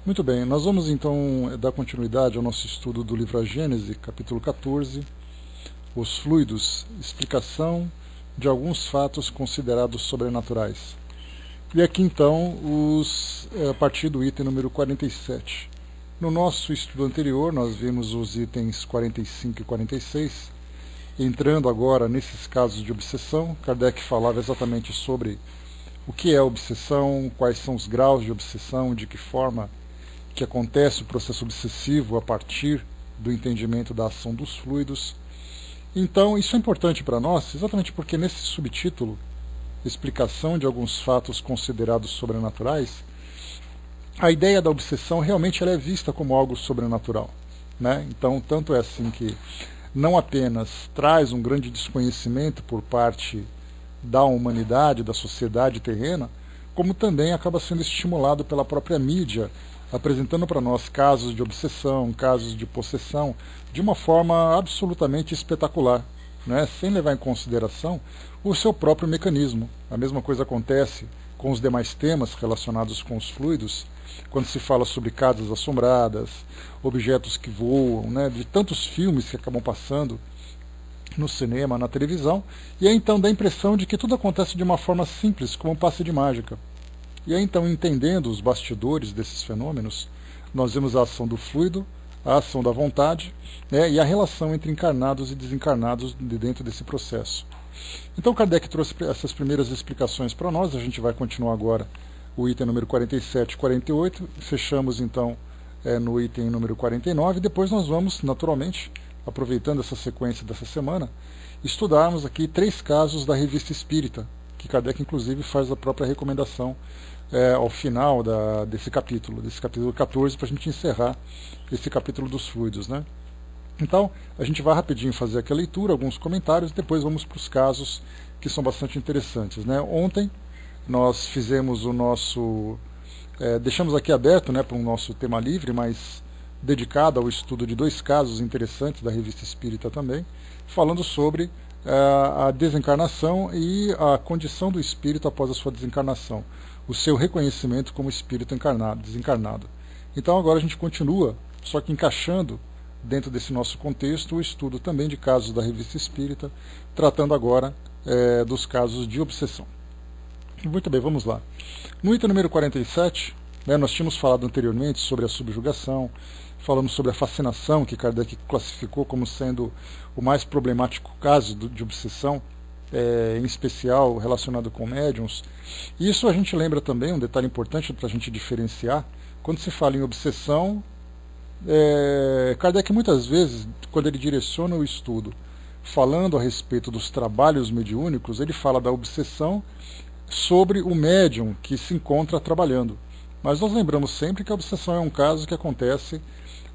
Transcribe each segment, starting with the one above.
Muito bem, nós vamos então dar continuidade ao nosso estudo do livro A Gênese, capítulo 14, os fluidos, explicação de alguns fatos considerados sobrenaturais. E aqui então, a partir do item número 47. No nosso estudo anterior, nós vimos os itens 45 e 46. Entrando agora nesses casos de obsessão, Kardec falava exatamente sobre o que é obsessão, quais são os graus de obsessão, de que forma que acontece o processo obsessivo a partir do entendimento da ação dos fluidos. Então, isso é importante para nós, exatamente porque nesse subtítulo, explicação de alguns fatos considerados sobrenaturais, a ideia da obsessão realmente ela é vista como algo sobrenatural, né? Então, tanto é assim que não apenas traz um grande desconhecimento por parte da humanidade, da sociedade terrena, como também acaba sendo estimulado pela própria mídia, apresentando para nós casos de obsessão, casos de possessão, de uma forma absolutamente espetacular, né? Sem levar em consideração o seu próprio mecanismo. A mesma coisa acontece com os demais temas relacionados com os fluidos, quando se fala sobre casas assombradas, objetos que voam, né? De tantos filmes que acabam passando no cinema, na televisão, e aí então dá a impressão de que tudo acontece de uma forma simples, como um passe de mágica. E aí então, entendendo os bastidores desses fenômenos, nós vemos a ação do fluido, a ação da vontade, né, e a relação entre encarnados e desencarnados dentro desse processo. Então Kardec trouxe essas primeiras explicações para nós, a gente vai continuar agora o item número 47 e 48, fechamos então no item número 49, e depois nós vamos, naturalmente, aproveitando essa sequência dessa semana, estudarmos aqui 3 casos da Revista Espírita, que Kardec inclusive faz a própria recomendação ao final desse capítulo 14, para a gente encerrar esse capítulo dos fluidos, né? Então, a gente vai rapidinho fazer aqui a leitura, alguns comentários, e depois vamos para os casos que são bastante interessantes, né? Ontem nós fizemos o nosso... deixamos aqui aberto, né, para um nosso tema livre, mas dedicado ao estudo de 2 casos interessantes da Revista Espírita também, falando sobre a desencarnação e a condição do espírito após a sua desencarnação, o seu reconhecimento como espírito desencarnado. Então agora a gente continua, só que encaixando dentro desse nosso contexto o estudo também de casos da Revista Espírita, tratando agora dos casos de obsessão. Muito bem, vamos lá. No item número 47, nós tínhamos falado anteriormente sobre a subjugação, falamos sobre a fascinação, que Kardec classificou como sendo o mais problemático caso de obsessão, em especial relacionado com médiums. E isso a gente lembra também, um detalhe importante para a gente diferenciar, quando se fala em obsessão, Kardec muitas vezes, quando ele direciona o estudo, falando a respeito dos trabalhos mediúnicos, ele fala da obsessão sobre o médium que se encontra trabalhando. Mas nós lembramos sempre que a obsessão é um caso que acontece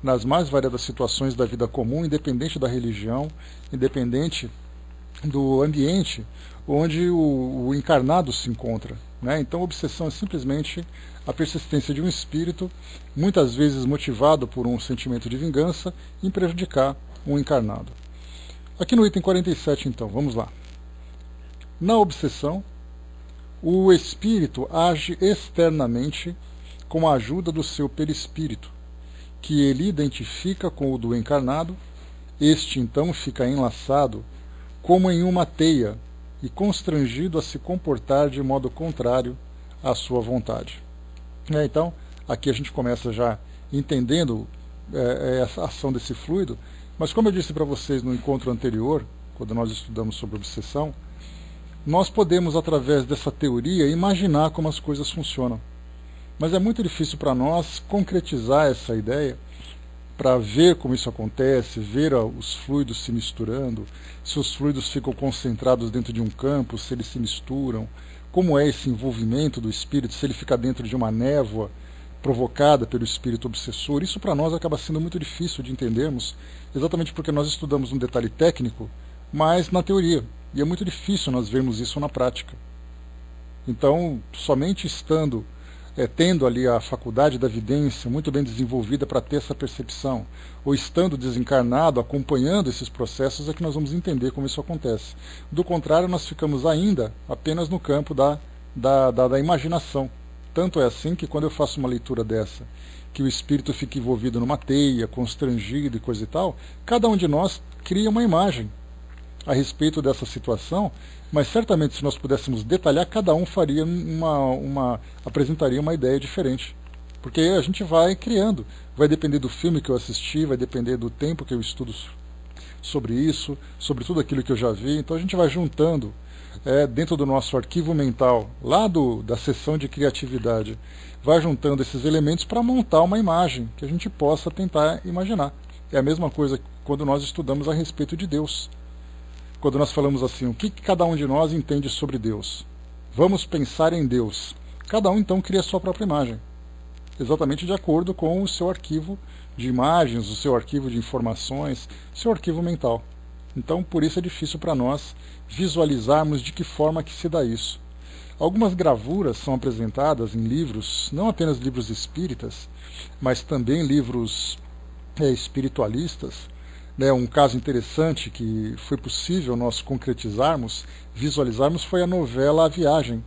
nas mais variadas situações da vida comum, independente da religião, independente do ambiente onde o encarnado se encontra, né? Então a obsessão é simplesmente a persistência de um espírito, muitas vezes motivado por um sentimento de vingança, em prejudicar um encarnado. Aqui no item 47 então, vamos lá. Na obsessão, o espírito age externamente com a ajuda do seu perispírito, que ele identifica com o do encarnado. Este então fica enlaçado como em uma teia e constrangido a se comportar de modo contrário à sua vontade. Então, aqui a gente começa já entendendo essa ação desse fluido, mas como eu disse para vocês no encontro anterior, quando nós estudamos sobre obsessão, nós podemos, através dessa teoria, imaginar como as coisas funcionam. Mas é muito difícil para nós concretizar essa ideia, para ver como isso acontece, ver os fluidos se misturando, se os fluidos ficam concentrados dentro de um campo, se eles se misturam, como é esse envolvimento do espírito, se ele fica dentro de uma névoa provocada pelo espírito obsessor. Isso para nós acaba sendo muito difícil de entendermos, exatamente porque nós estudamos um detalhe técnico, mas na teoria, e é muito difícil nós vermos isso na prática. Então, somente tendo ali a faculdade da vidência muito bem desenvolvida para ter essa percepção, ou estando desencarnado, acompanhando esses processos, é que nós vamos entender como isso acontece. Do contrário, nós ficamos ainda apenas no campo da imaginação, Tanto é assim que quando eu faço uma leitura dessa, que o espírito fica envolvido numa teia, constrangido e coisa e tal, cada um de nós cria uma imagem a respeito dessa situação, mas certamente se nós pudéssemos detalhar, cada um faria apresentaria uma ideia diferente. Porque a gente vai criando, vai depender do filme que eu assisti, vai depender do tempo que eu estudo sobre isso, sobre tudo aquilo que eu já vi, então a gente vai juntando dentro do nosso arquivo mental, lá da seção de criatividade, vai juntando esses elementos para montar uma imagem que a gente possa tentar imaginar. É a mesma coisa quando nós estudamos a respeito de Deus. Quando nós falamos assim, o que cada um de nós entende sobre Deus? Vamos pensar em Deus. Cada um então cria a sua própria imagem, exatamente de acordo com o seu arquivo de imagens, o seu arquivo de informações, seu arquivo mental. Então, por isso é difícil para nós visualizarmos de que forma que se dá isso. Algumas gravuras são apresentadas em livros, não apenas livros espíritas, mas também livros espiritualistas. Um caso interessante que foi possível nós concretizarmos, visualizarmos, foi a novela A Viagem,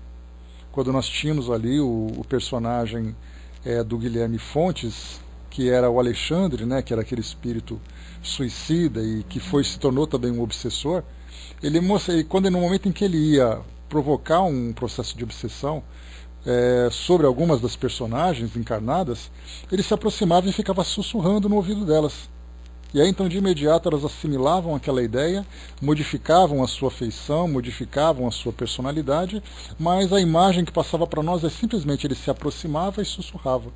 quando nós tínhamos ali o personagem do Guilherme Fontes, que era o Alexandre, que era aquele espírito suicida e que se tornou também um obsessor. No momento em que ele ia provocar um processo de obsessão sobre algumas das personagens encarnadas, ele se aproximava e ficava sussurrando no ouvido delas. E aí então de imediato elas assimilavam aquela ideia, modificavam a sua feição, modificavam a sua personalidade, mas a imagem que passava para nós simplesmente ele se aproximava e sussurrava.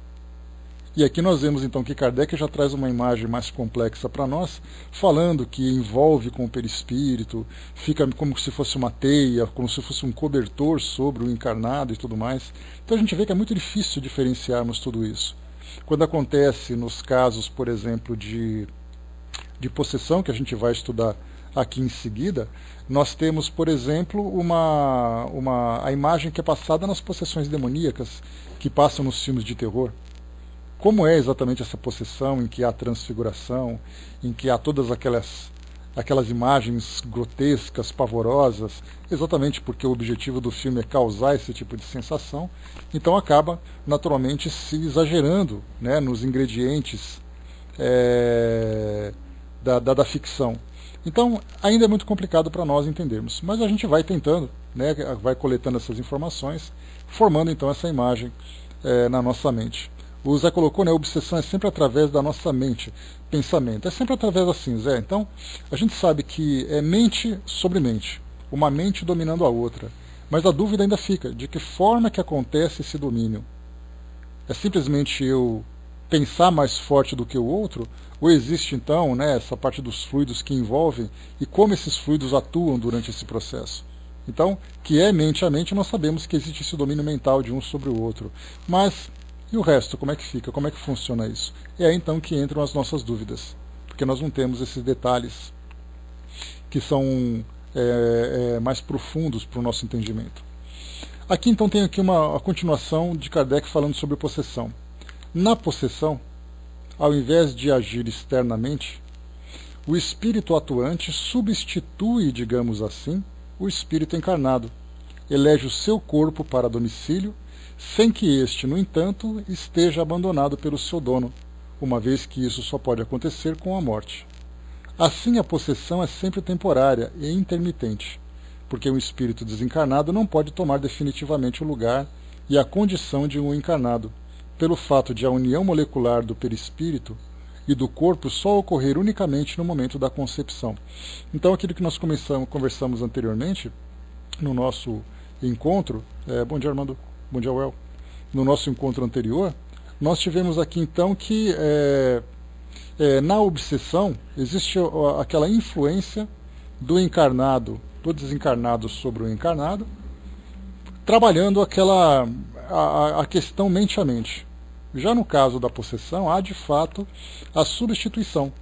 E aqui nós vemos então que Kardec já traz uma imagem mais complexa para nós, falando que envolve com o perispírito, fica como se fosse uma teia, como se fosse um cobertor sobre o encarnado e tudo mais. Então a gente vê que é muito difícil diferenciarmos tudo isso. Quando acontece nos casos, por exemplo, de possessão, que a gente vai estudar aqui em seguida, nós temos, por exemplo, a imagem que é passada nas possessões demoníacas, que passam nos filmes de terror. Como é exatamente essa possessão em que há transfiguração, em que há todas aquelas imagens grotescas, pavorosas, exatamente porque o objetivo do filme é causar esse tipo de sensação, então acaba naturalmente se exagerando nos ingredientes da ficção. Então ainda é muito complicado para nós entendermos, mas a gente vai tentando, vai coletando essas informações, formando então essa imagem na nossa mente. O Zé colocou, a obsessão é sempre através da nossa mente, pensamento, é sempre através assim, Zé. Então a gente sabe que é mente sobre mente, uma mente dominando a outra, mas a dúvida ainda fica, de que forma que acontece esse domínio? É simplesmente eu pensar mais forte do que o outro, ou existe então essa parte dos fluidos que envolvem e como esses fluidos atuam durante esse processo. Então, que é mente a mente, nós sabemos que existe esse domínio mental de um sobre o outro, mas e o resto, como é que fica, como é que funciona isso? É aí então que entram as nossas dúvidas, porque nós não temos esses detalhes que são mais profundos para o nosso entendimento. Aqui então tem aqui a continuação de Kardec falando sobre possessão. Na possessão, ao invés de agir externamente, o espírito atuante substitui, digamos assim, o espírito encarnado, elege o seu corpo para domicílio, sem que este, no entanto, esteja abandonado pelo seu dono, uma vez que isso só pode acontecer com a morte. Assim, a possessão é sempre temporária e intermitente, porque um espírito desencarnado não pode tomar definitivamente o lugar e a condição de um encarnado, pelo fato de a união molecular do perispírito e do corpo só ocorrer unicamente no momento da concepção. Então, aquilo que nós conversamos anteriormente, no nosso encontro, bom dia Armando, bom dia Well, no nosso encontro anterior, nós tivemos aqui então que na obsessão existe aquela influência do encarnado, do desencarnado sobre o encarnado, trabalhando a questão mente a mente. Já no caso da possessão, há de fato a substituição.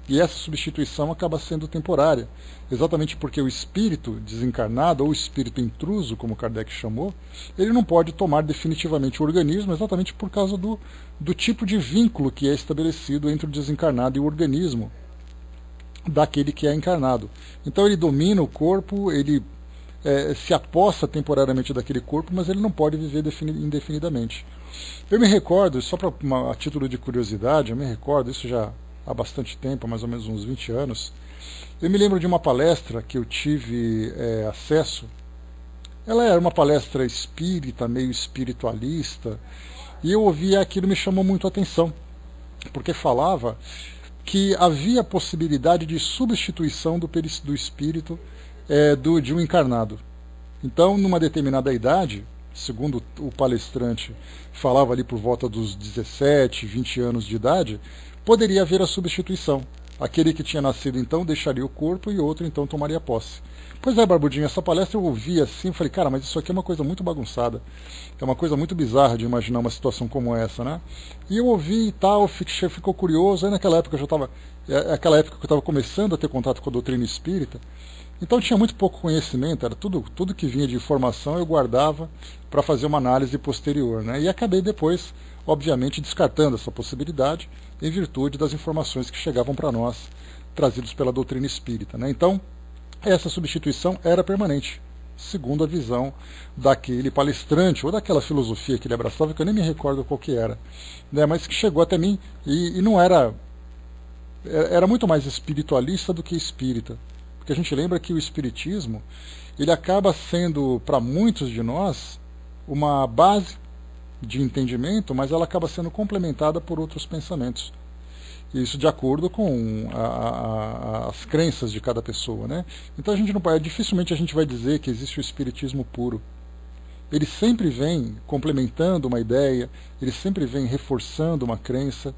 E essa substituição acaba sendo temporária, exatamente porque o espírito desencarnado, ou o espírito intruso, como Kardec chamou, ele não pode tomar definitivamente o organismo, exatamente por causa do tipo de vínculo que é estabelecido entre o desencarnado e o organismo daquele que é encarnado. Então ele domina o corpo, ele se aposta temporariamente daquele corpo, mas ele não pode viver indefinidamente. Eu me recordo, só a título de curiosidade, eu me recordo, isso já há bastante tempo, mais ou menos uns 20 anos, eu me lembro de uma palestra que eu tive acesso. Ela era uma palestra espírita, meio espiritualista, e eu ouvia aquilo, me chamou muito a atenção, porque falava que havia possibilidade de substituição do espírito de um encarnado. Então, numa determinada idade, segundo o palestrante falava ali por volta dos 17, 20 anos de idade, poderia haver a substituição. Aquele que tinha nascido então deixaria o corpo e outro então tomaria posse. Pois é, Barbudinho, essa palestra eu ouvi assim, falei, cara, mas isso aqui é uma coisa muito bagunçada. É uma coisa muito bizarra de imaginar uma situação como essa, né? E eu ouvi e tal, ficou curioso. Aí naquela época aquela época que eu estava começando a ter contato com a doutrina espírita, então tinha muito pouco conhecimento, era tudo que vinha de informação eu guardava para fazer uma análise posterior, né? E acabei depois, obviamente, descartando essa possibilidade em virtude das informações que chegavam para nós, trazidas pela doutrina espírita, né? Então, essa substituição era permanente, segundo a visão daquele palestrante ou daquela filosofia que ele abraçava, que eu nem me recordo qual que era, né? Mas que chegou até mim e não era muito mais espiritualista do que espírita. Porque a gente lembra que o espiritismo, ele acaba sendo, para muitos de nós, uma base de entendimento, mas ela acaba sendo complementada por outros pensamentos. Isso de acordo com as crenças de cada pessoa, né? Então dificilmente a gente vai dizer que existe o espiritismo puro. Ele sempre vem complementando uma ideia, ele sempre vem reforçando uma crença,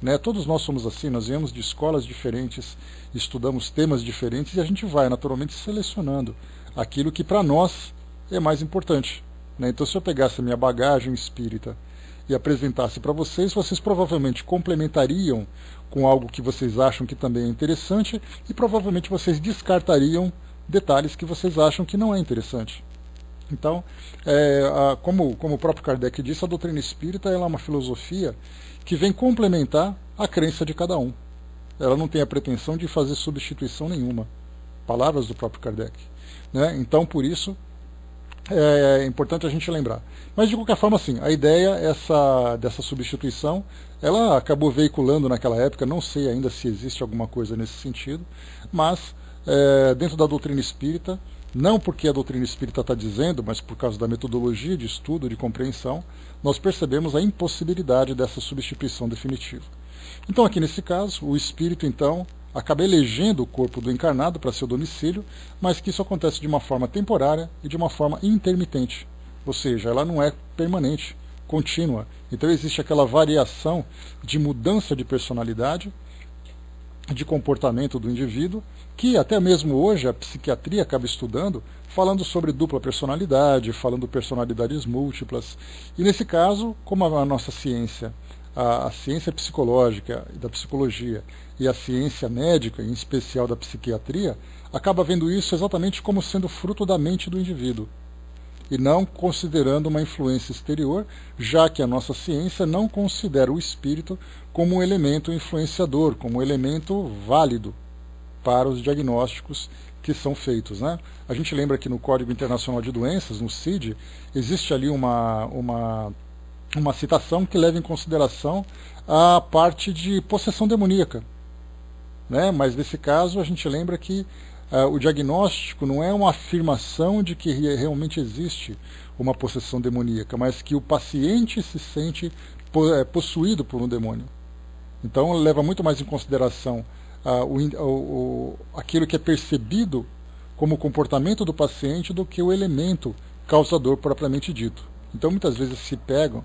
né? Todos nós somos assim, nós viemos de escolas diferentes, estudamos temas diferentes e a gente vai naturalmente selecionando aquilo que para nós é mais importante, né? Então, se eu pegasse a minha bagagem espírita e apresentasse para vocês, vocês provavelmente complementariam com algo que vocês acham que também é interessante e provavelmente vocês descartariam detalhes que vocês acham que não é interessante. Então, como o próprio Kardec disse, a doutrina espírita ela é uma filosofia que vem complementar a crença de cada um. Ela não tem a pretensão de fazer substituição nenhuma. Palavras do próprio Kardec, né? Então, por isso, é importante a gente lembrar. Mas, de qualquer forma, assim, a ideia dessa substituição, ela acabou veiculando naquela época, não sei ainda se existe alguma coisa nesse sentido, mas dentro da doutrina espírita, não porque a doutrina espírita está dizendo, mas por causa da metodologia de estudo, de compreensão, nós percebemos a impossibilidade dessa substituição definitiva. Então, aqui nesse caso, o espírito, então, acaba elegendo o corpo do encarnado para seu domicílio, mas que isso acontece de uma forma temporária e de uma forma intermitente, ou seja, ela não é permanente, contínua. Então existe aquela variação de mudança de personalidade, de comportamento do indivíduo, que até mesmo hoje a psiquiatria acaba estudando, falando sobre dupla personalidade, falando personalidades múltiplas. E nesse caso, como a nossa ciência, a ciência psicológica e da psicologia e a ciência médica, em especial da psiquiatria, acaba vendo isso exatamente como sendo fruto da mente do indivíduo, e não considerando uma influência exterior, já que a nossa ciência não considera o espírito como um elemento influenciador, como um elemento válido para os diagnósticos que são feitos, né? A gente lembra que no Código Internacional de Doenças, no CID, existe ali uma citação que leva em consideração a parte de possessão demoníaca, né? Mas nesse caso a gente lembra que o diagnóstico não é uma afirmação de que realmente existe uma possessão demoníaca, mas que o paciente se sente possuído por um demônio. Então leva muito mais em consideração aquilo que é percebido como comportamento do paciente do que o elemento causador propriamente dito. Então muitas vezes se pegam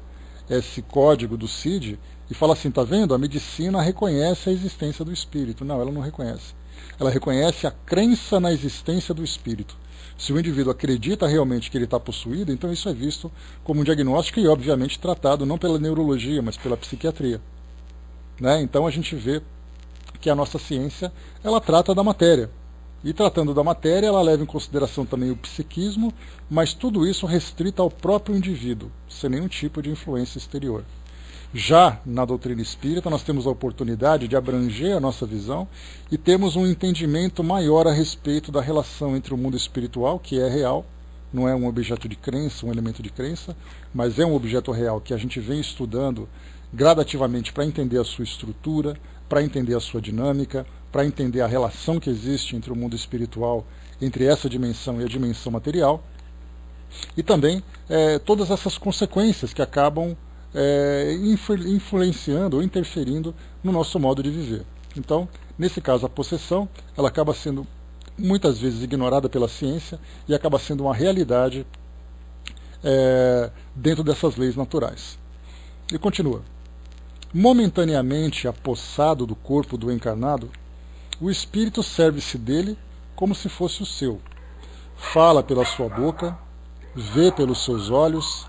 esse código do CID e fala assim, tá vendo? A medicina reconhece a existência do espírito. Não, ela não reconhece. Ela reconhece a crença na existência do espírito. Se o indivíduo acredita realmente que ele está possuído, então isso é visto como um diagnóstico e obviamente tratado não pela neurologia, mas pela psiquiatria, né? Então a gente vê que a nossa ciência ela trata da matéria. E tratando da matéria, ela leva em consideração também o psiquismo, mas tudo isso restrito ao próprio indivíduo, sem nenhum tipo de influência exterior. Já na doutrina espírita, nós temos a oportunidade de abranger a nossa visão e temos um entendimento maior a respeito da relação entre o mundo espiritual, que é real, não é um objeto de crença, um elemento de crença, mas é um objeto real que a gente vem estudando gradativamente para entender a sua estrutura, para entender a sua dinâmica, para entender a relação que existe entre o mundo espiritual, entre essa dimensão e a dimensão material, e também todas essas consequências que acabam influenciando ou interferindo no nosso modo de viver. Então, nesse caso, a possessão, ela acaba sendo muitas vezes ignorada pela ciência e acaba sendo uma realidade dentro dessas leis naturais. E continua. Momentaneamente apossado do corpo do encarnado, o espírito serve-se dele como se fosse o seu. Fala pela sua boca, vê pelos seus olhos,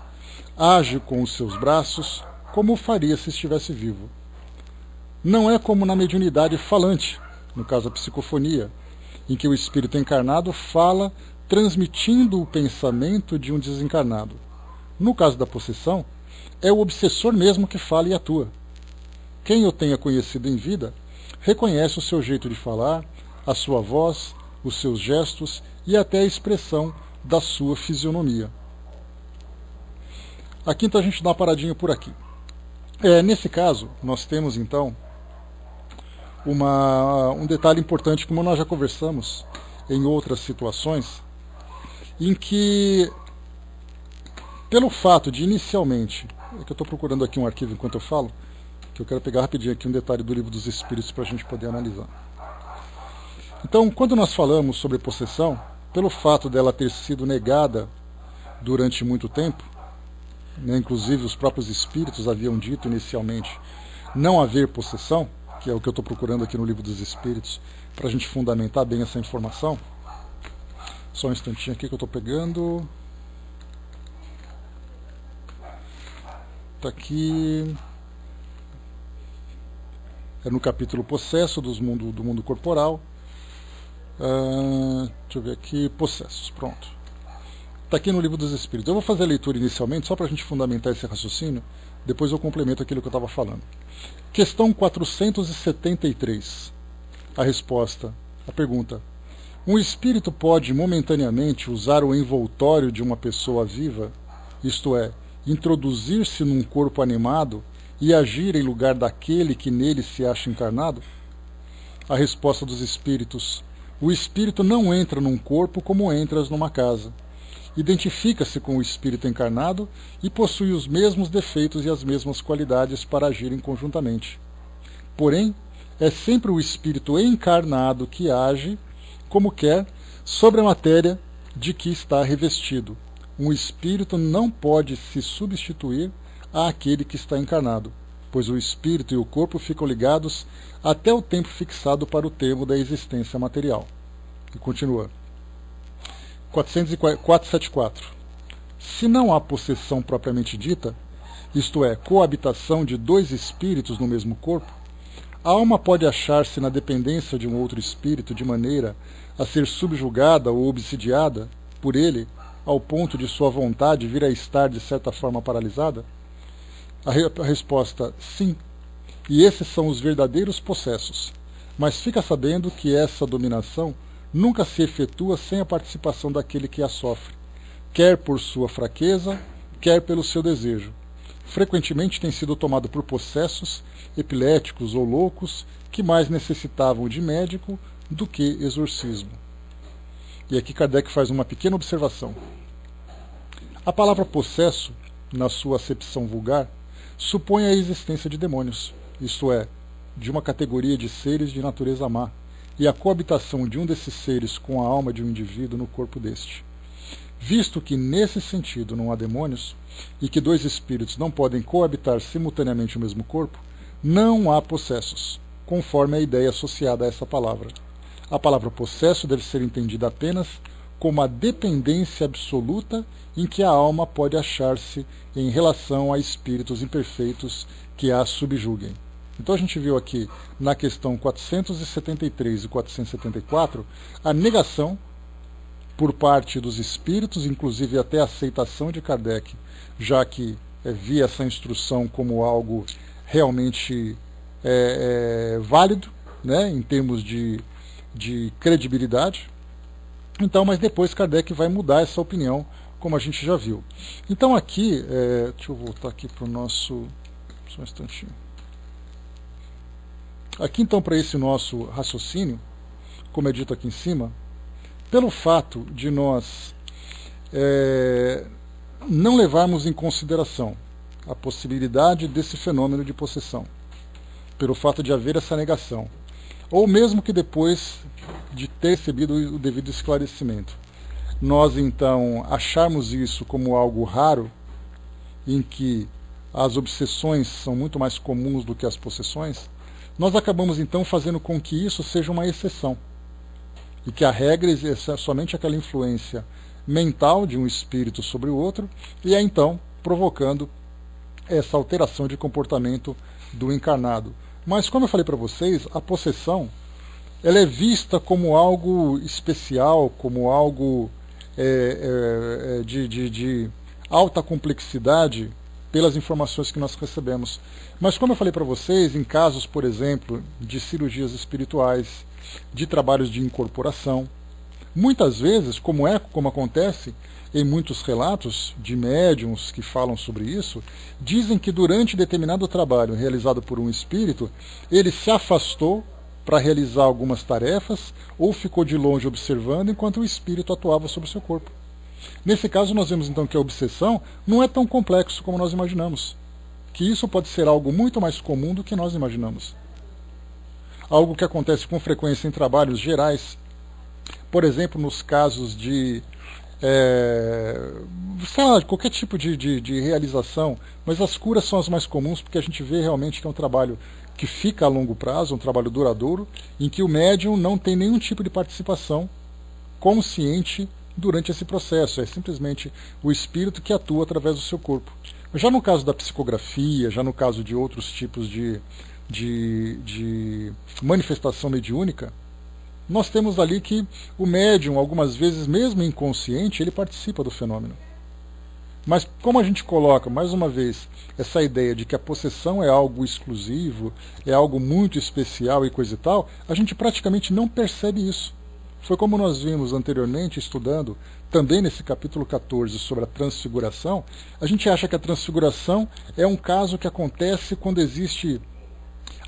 age com os seus braços, como o faria se estivesse vivo. Não é como na mediunidade falante, no caso a psicofonia, em que o espírito encarnado fala transmitindo o pensamento de um desencarnado. No caso da possessão, é o obsessor mesmo que fala e atua. Quem o tenha conhecido em vida, reconhece o seu jeito de falar, a sua voz, os seus gestos e até a expressão da sua fisionomia. Aqui então a gente dá uma paradinha por aqui. Nesse caso, nós temos então um detalhe importante, como nós já conversamos em outras situações, em que, pelo fato de inicialmente, é que eu estou procurando aqui um arquivo enquanto eu falo, que eu quero pegar rapidinho aqui um detalhe do Livro dos Espíritos para a gente poder analisar. Então, quando nós falamos sobre possessão, pelo fato dela ter sido negada durante muito tempo, inclusive os próprios espíritos haviam dito inicialmente não haver possessão, que é o que eu estou procurando aqui no Livro dos Espíritos, para a gente fundamentar bem essa informação. Só um instantinho aqui que eu estou pegando. Está aqui. É no capítulo Possesso do mundo corporal. Deixa eu ver aqui. Possessos, pronto. Está aqui no Livro dos Espíritos. Eu vou fazer a leitura inicialmente, só para a gente fundamentar esse raciocínio. Depois eu complemento aquilo que eu estava falando. Questão 473. A resposta. A pergunta. Um espírito pode momentaneamente usar o envoltório de uma pessoa viva, isto é, introduzir-se num corpo animado e agir em lugar daquele que nele se acha encarnado? A resposta dos espíritos. O espírito não entra num corpo como entras numa casa. Identifica-se com o espírito encarnado e possui os mesmos defeitos e as mesmas qualidades para agirem conjuntamente. Porém, é sempre o espírito encarnado que age, como quer, sobre a matéria de que está revestido. Um espírito não pode se substituir àquele que está encarnado, pois o espírito e o corpo ficam ligados até o tempo fixado para o termo da existência material. E continua. 474. Se não há possessão propriamente dita, isto é, coabitação de dois espíritos no mesmo corpo, a alma pode achar-se na dependência de um outro espírito de maneira a ser subjugada ou obsidiada por ele, ao ponto de sua vontade vir a estar de certa forma paralisada? A resposta, sim. E esses são os verdadeiros possessos. Mas fica sabendo que essa dominação nunca se efetua sem a participação daquele que a sofre, quer por sua fraqueza, quer pelo seu desejo. Frequentemente tem sido tomado por possessos, epiléticos ou loucos, que mais necessitavam de médico do que exorcismo. E aqui Kardec faz uma pequena observação. A palavra possesso, na sua acepção vulgar, supõe a existência de demônios, isto é, de uma categoria de seres de natureza má, e a coabitação de um desses seres com a alma de um indivíduo no corpo deste. Visto que, nesse sentido, não há demônios, e que dois espíritos não podem coabitar simultaneamente o mesmo corpo, não há possessos, conforme a ideia associada a essa palavra. A palavra possesso deve ser entendida apenas como a dependência absoluta em que a alma pode achar-se em relação a espíritos imperfeitos que a subjuguem. Então a gente viu aqui na questão 473 e 474 a negação por parte dos espíritos, inclusive até a aceitação de Kardec, já que via essa instrução como algo realmente válido, né, em termos de credibilidade. Então, mas depois Kardec vai mudar essa opinião, como a gente já viu. Então aqui, deixa eu voltar aqui para o nosso... Só um instantinho. Aqui então, para esse nosso raciocínio, como é dito aqui em cima, pelo fato de nós não levarmos em consideração a possibilidade desse fenômeno de possessão, pelo fato de haver essa negação, ou mesmo que depois de ter recebido o devido esclarecimento, nós então acharmos isso como algo raro, em que as obsessões são muito mais comuns do que as possessões, nós acabamos então fazendo com que isso seja uma exceção, e que a regra é somente aquela influência mental de um espírito sobre o outro, e é então provocando essa alteração de comportamento do encarnado. Mas, como eu falei para vocês, a possessão ela é vista como algo especial, como algo de alta complexidade pelas informações que nós recebemos. Mas, como eu falei para vocês, em casos, por exemplo, de cirurgias espirituais, de trabalhos de incorporação, muitas vezes, como acontece em muitos relatos de médiuns que falam sobre isso, dizem que durante determinado trabalho realizado por um espírito, ele se afastou para realizar algumas tarefas ou ficou de longe observando enquanto o espírito atuava sobre o seu corpo. Nesse caso, nós vemos então que a obsessão não é tão complexo como nós imaginamos, que isso pode ser algo muito mais comum do que nós imaginamos. Algo que acontece com frequência em trabalhos gerais, por exemplo, nos casos de sei lá, qualquer tipo de realização, mas as curas são as mais comuns, porque a gente vê realmente que é um trabalho que fica a longo prazo, um trabalho duradouro, em que o médium não tem nenhum tipo de participação consciente durante esse processo, é simplesmente o espírito que atua através do seu corpo. Já no caso da psicografia, já no caso de outros tipos de manifestação mediúnica, nós temos ali que o médium, algumas vezes, mesmo inconsciente, ele participa do fenômeno. Mas como a gente coloca, mais uma vez, essa ideia de que a possessão é algo exclusivo, é algo muito especial e coisa e tal, a gente praticamente não percebe isso. Foi como nós vimos anteriormente, estudando, também nesse capítulo 14, sobre a transfiguração, a gente acha que a transfiguração é um caso que acontece quando existe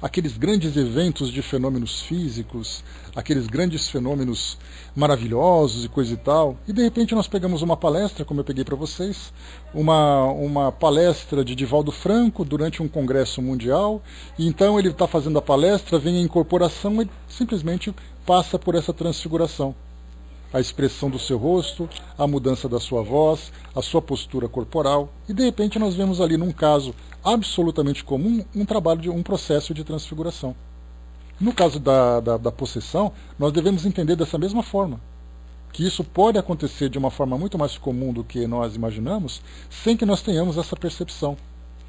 aqueles grandes eventos de fenômenos físicos, aqueles grandes fenômenos maravilhosos e coisa e tal, e de repente nós pegamos uma palestra, como eu peguei para vocês, uma palestra de Divaldo Franco durante um congresso mundial, e então ele está fazendo a palestra, vem a incorporação e simplesmente passa por essa transfiguração. A expressão do seu rosto, a mudança da sua voz, a sua postura corporal, e de repente nós vemos ali num caso absolutamente comum um processo de transfiguração. No caso da possessão, nós devemos entender dessa mesma forma, que isso pode acontecer de uma forma muito mais comum do que nós imaginamos, sem que nós tenhamos essa percepção,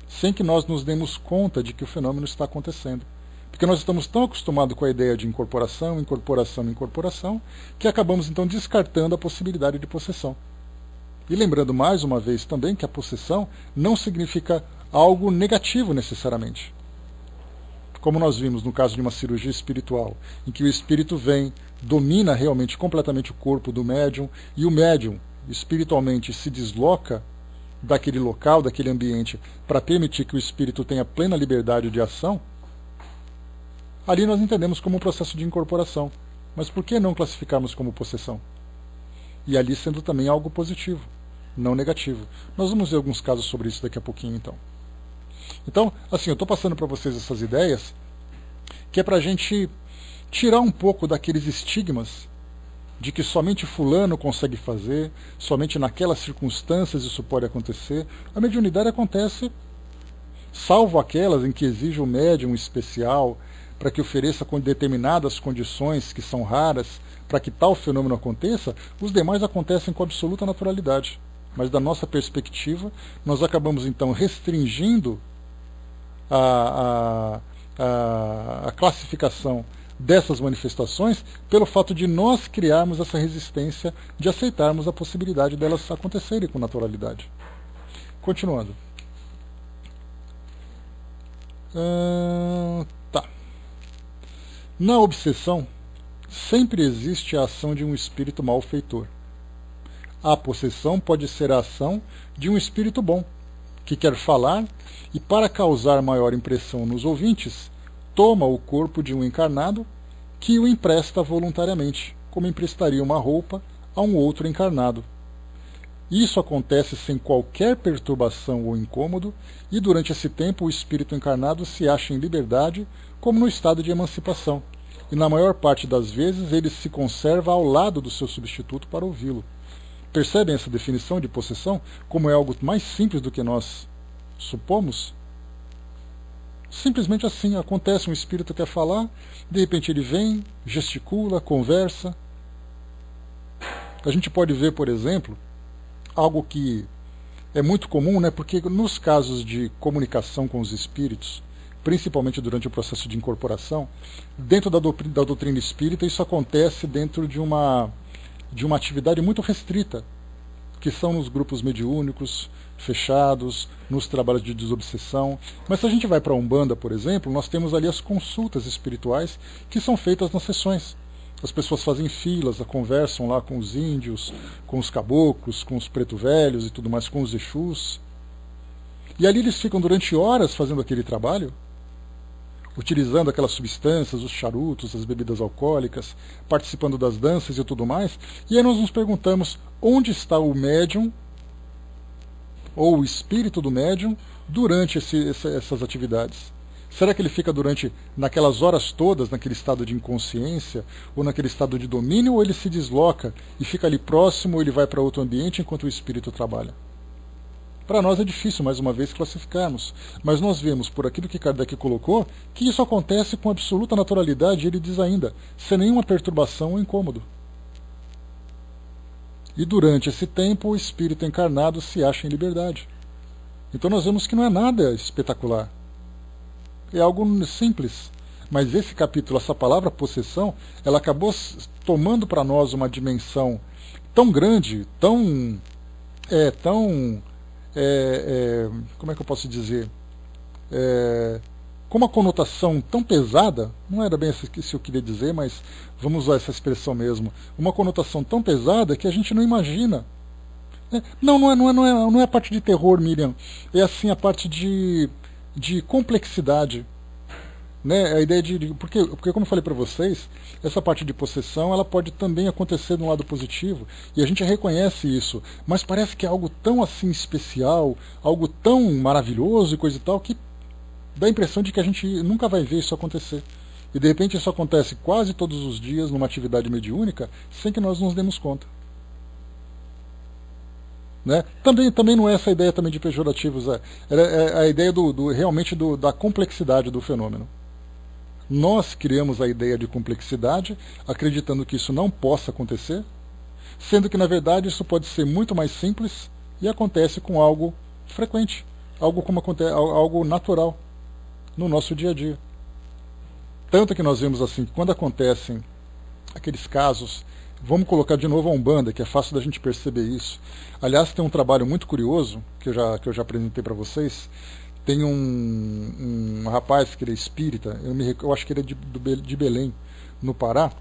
sem que nós nos demos conta de que o fenômeno está acontecendo. Porque nós estamos tão acostumados com a ideia de incorporação, que acabamos então descartando a possibilidade de possessão. E lembrando mais uma vez também que a possessão não significa algo negativo necessariamente. Como nós vimos no caso de uma cirurgia espiritual, em que o espírito vem, domina realmente completamente o corpo do médium, e o médium espiritualmente se desloca daquele local, daquele ambiente, para permitir que o espírito tenha plena liberdade de ação, ali nós entendemos como um processo de incorporação. Mas por que não classificarmos como possessão? E ali sendo também algo positivo, não negativo. Nós vamos ver alguns casos sobre isso daqui a pouquinho, então. Então, assim, eu estou passando para vocês essas ideias, que é para a gente tirar um pouco daqueles estigmas de que somente fulano consegue fazer, somente naquelas circunstâncias isso pode acontecer. A mediunidade acontece, salvo aquelas em que exige um médium especial, para que ofereça com determinadas condições que são raras, para que tal fenômeno aconteça, os demais acontecem com absoluta naturalidade. Mas da nossa perspectiva, nós acabamos então restringindo a classificação dessas manifestações pelo fato de nós criarmos essa resistência de aceitarmos a possibilidade delas acontecerem com naturalidade. Continuando. Tá. Na obsessão, sempre existe a ação de um espírito malfeitor. A possessão pode ser a ação de um espírito bom, que quer falar e, para causar maior impressão nos ouvintes, toma o corpo de um encarnado que o empresta voluntariamente, como emprestaria uma roupa a um outro encarnado. Isso acontece sem qualquer perturbação ou incômodo, e durante esse tempo o espírito encarnado se acha em liberdade, como no estado de emancipação, e na maior parte das vezes ele se conserva ao lado do seu substituto para ouvi-lo. Percebem essa definição de possessão como é algo mais simples do que nós supomos? Simplesmente assim, acontece, um espírito quer falar, de repente ele vem, gesticula, conversa. A gente pode ver, por exemplo, algo que é muito comum, né? Porque nos casos de comunicação com os espíritos, principalmente durante o processo de incorporação, dentro da doutrina espírita, isso acontece dentro de uma atividade muito restrita, que são nos grupos mediúnicos, fechados, nos trabalhos de desobsessão. Mas se a gente vai para a Umbanda, por exemplo, nós temos ali as consultas espirituais que são feitas nas sessões. As pessoas fazem filas, conversam lá com os índios, com os caboclos, com os preto velhos e tudo mais, com os exus. E ali eles ficam durante horas fazendo aquele trabalho, utilizando aquelas substâncias, os charutos, as bebidas alcoólicas, participando das danças e tudo mais. E aí nós nos perguntamos onde está o médium, ou o espírito do médium, durante essas atividades. Será que ele fica naquelas horas todas, naquele estado de inconsciência, ou naquele estado de domínio, ou ele se desloca e fica ali próximo, ou ele vai para outro ambiente enquanto o espírito trabalha? Para nós é difícil, mais uma vez, classificarmos, mas nós vemos, por aquilo que Kardec colocou, que isso acontece com absoluta naturalidade, e ele diz ainda, sem nenhuma perturbação ou incômodo. E durante esse tempo, o espírito encarnado se acha em liberdade. Então nós vemos que não é nada espetacular. É algo simples, mas esse capítulo, essa palavra possessão, ela acabou tomando para nós uma dimensão tão grande, como é que eu posso dizer, com uma conotação tão pesada, não era bem isso que eu queria dizer, mas vamos usar essa expressão mesmo, uma conotação tão pesada que a gente não imagina. Não é a parte de terror, Miriam, é assim a parte de complexidade, né? A ideia porque como eu falei para vocês, essa parte de possessão ela pode também acontecer de um lado positivo, e a gente reconhece isso, mas parece que é algo tão assim especial, algo tão maravilhoso e coisa e tal, que dá a impressão de que a gente nunca vai ver isso acontecer. E de repente isso acontece quase todos os dias numa atividade mediúnica, sem que nós nos demos conta. Né? Também não é essa ideia também de pejorativos, é a ideia realmente da complexidade do fenômeno. Nós criamos a ideia de complexidade, acreditando que isso não possa acontecer, sendo que na verdade isso pode ser muito mais simples e acontece com algo frequente, algo natural no nosso dia a dia. Tanto que nós vemos assim, que quando acontecem aqueles casos, vamos colocar de novo a Umbanda, que é fácil da gente perceber isso. Aliás, tem um trabalho muito curioso, que eu já apresentei para vocês. Tem um rapaz que ele é espírita, eu acho que ele é de Belém, no Pará,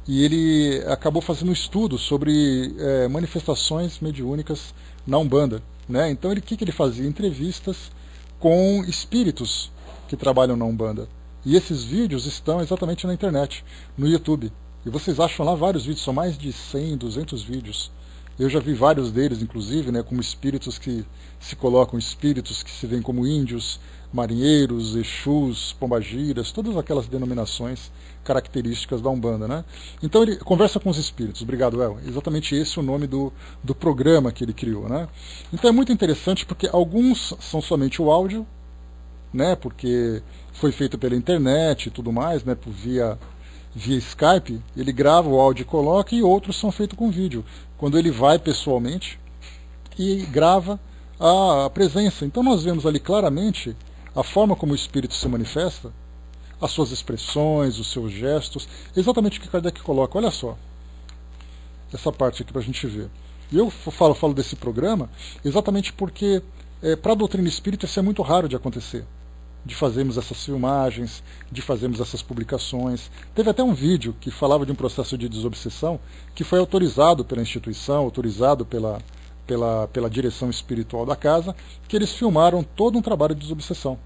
e ele acabou fazendo um estudo sobre manifestações mediúnicas na Umbanda. Né? Então, o que ele fazia? Entrevistas com espíritos que trabalham na Umbanda. E esses vídeos estão exatamente na internet, no YouTube. E vocês acham lá vários vídeos, são mais de 100, 200 vídeos. Eu já vi vários deles, inclusive, né, como espíritos que se colocam, espíritos que se veem como índios, marinheiros, exus, pombagiras, todas aquelas denominações características da Umbanda. Né? Então ele conversa com os espíritos. Obrigado, El. Exatamente esse é o nome do programa que ele criou. Né? Então é muito interessante porque alguns são somente o áudio, né, porque foi feito pela internet e tudo mais, né, via Skype, ele grava o áudio e coloca, e outros são feitos com vídeo, quando ele vai pessoalmente e grava a presença. Então nós vemos ali claramente a forma como o espírito se manifesta, as suas expressões, os seus gestos, exatamente o que Kardec coloca. Olha só, essa parte aqui para a gente ver. E eu falo desse programa exatamente porque para a doutrina espírita isso é muito raro de acontecer. de fazermos essas filmagens, de fazermos essas publicações. Teve até um vídeo que falava de um processo de desobsessão que foi autorizado pela instituição, autorizado pela direção espiritual da casa, que eles filmaram todo um trabalho de desobsessão.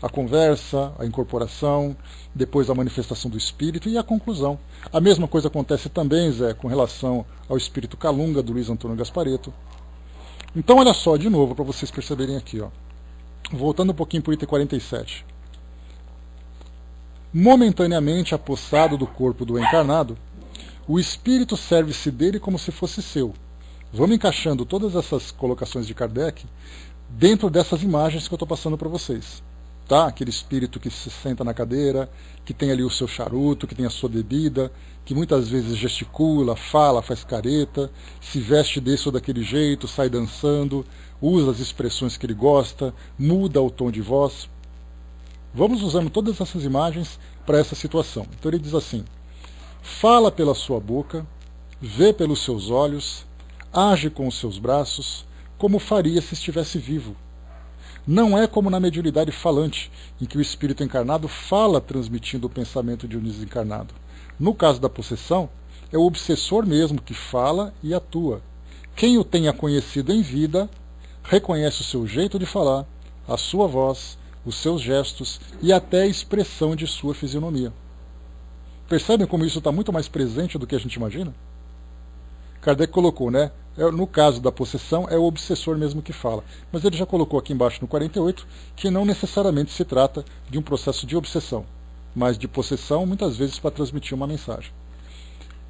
A conversa, a incorporação, depois a manifestação do espírito e a conclusão. A mesma coisa acontece também, Zé, com relação ao espírito Calunga, do Luiz Antônio Gasparetto. Então, olha só, de novo, para vocês perceberem aqui, ó. Voltando um pouquinho para o item 47. Momentaneamente apossado do corpo do encarnado, o espírito serve-se dele como se fosse seu. Vamos encaixando todas essas colocações de Kardec dentro dessas imagens que eu estou passando para vocês. Tá? Aquele espírito que se senta na cadeira, que tem ali o seu charuto, que tem a sua bebida, que muitas vezes gesticula, fala, faz careta, se veste desse ou daquele jeito, sai dançando, usa as expressões que ele gosta, muda o tom de voz. Vamos usando todas essas imagens para essa situação. Então ele diz assim: fala pela sua boca, vê pelos seus olhos, age com os seus braços, como faria se estivesse vivo. Não é como na mediunidade falante, em que o espírito encarnado fala transmitindo o pensamento de um desencarnado. No caso da possessão, é o obsessor mesmo que fala e atua. Quem o tenha conhecido em vida, reconhece o seu jeito de falar, a sua voz, os seus gestos e até a expressão de sua fisionomia. Percebem como isso está muito mais presente do que a gente imagina? Kardec colocou, né? No caso da possessão, é o obsessor mesmo que fala. Mas ele já colocou aqui embaixo no 48 que não necessariamente se trata de um processo de obsessão, mas de possessão, muitas vezes para transmitir uma mensagem.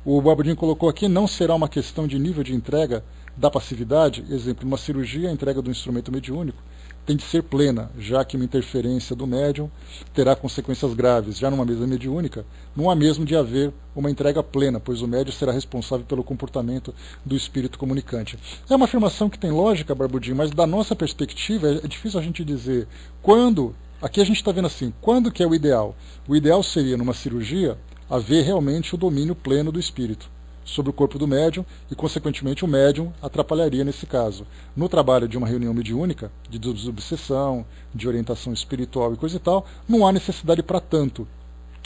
O Babudinho colocou aqui: não será uma questão de nível de entrega da passividade. Exemplo, uma cirurgia, a entrega do instrumento mediúnico tem de ser plena, já que uma interferência do médium terá consequências graves. Já numa mesa mediúnica, não há mesmo de haver uma entrega plena, pois o médium será responsável pelo comportamento do espírito comunicante. É uma afirmação que tem lógica, Barbudinho, mas da nossa perspectiva é difícil a gente dizer quando. Aqui a gente está vendo assim, quando que é o ideal? O ideal seria, numa cirurgia, haver realmente o domínio pleno do espírito sobre o corpo do médium e, consequentemente, o médium atrapalharia nesse caso. No trabalho de uma reunião mediúnica, de desobsessão, de orientação espiritual e coisa e tal, não há necessidade para tanto.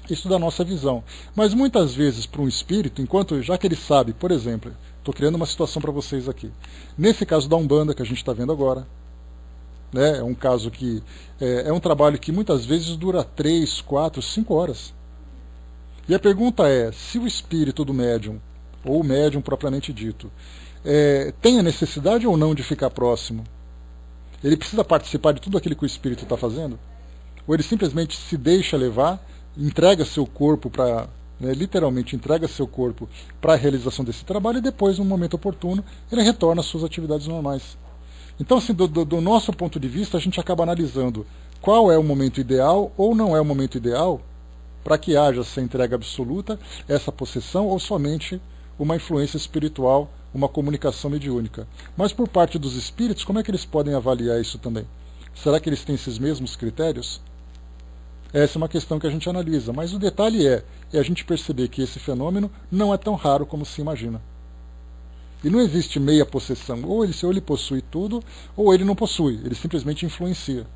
Isso da nossa visão. Mas muitas vezes para um espírito, já que ele sabe, por exemplo, estou criando uma situação para vocês aqui. Nesse caso da Umbanda que a gente está vendo agora, né, é um caso que é um trabalho que muitas vezes dura 3, 4, 5 horas. E a pergunta é, se o espírito do médium, ou o médium propriamente dito, tem a necessidade ou não de ficar próximo? Ele precisa participar de tudo aquilo que o espírito está fazendo? Ou ele simplesmente se deixa levar, entrega seu corpo para, literalmente entrega seu corpo para a realização desse trabalho e depois, no momento oportuno, ele retorna às suas atividades normais? Então, assim, do nosso ponto de vista, a gente acaba analisando qual é o momento ideal ou não é o momento ideal para que haja essa entrega absoluta, essa possessão, ou somente uma influência espiritual, uma comunicação mediúnica. Mas por parte dos espíritos, como é que eles podem avaliar isso também? Será que eles têm esses mesmos critérios? Essa é uma questão que a gente analisa, mas o detalhe é a gente perceber que esse fenômeno não é tão raro como se imagina. E não existe meia possessão, ou ele possui tudo, ou ele não possui, ele simplesmente influencia.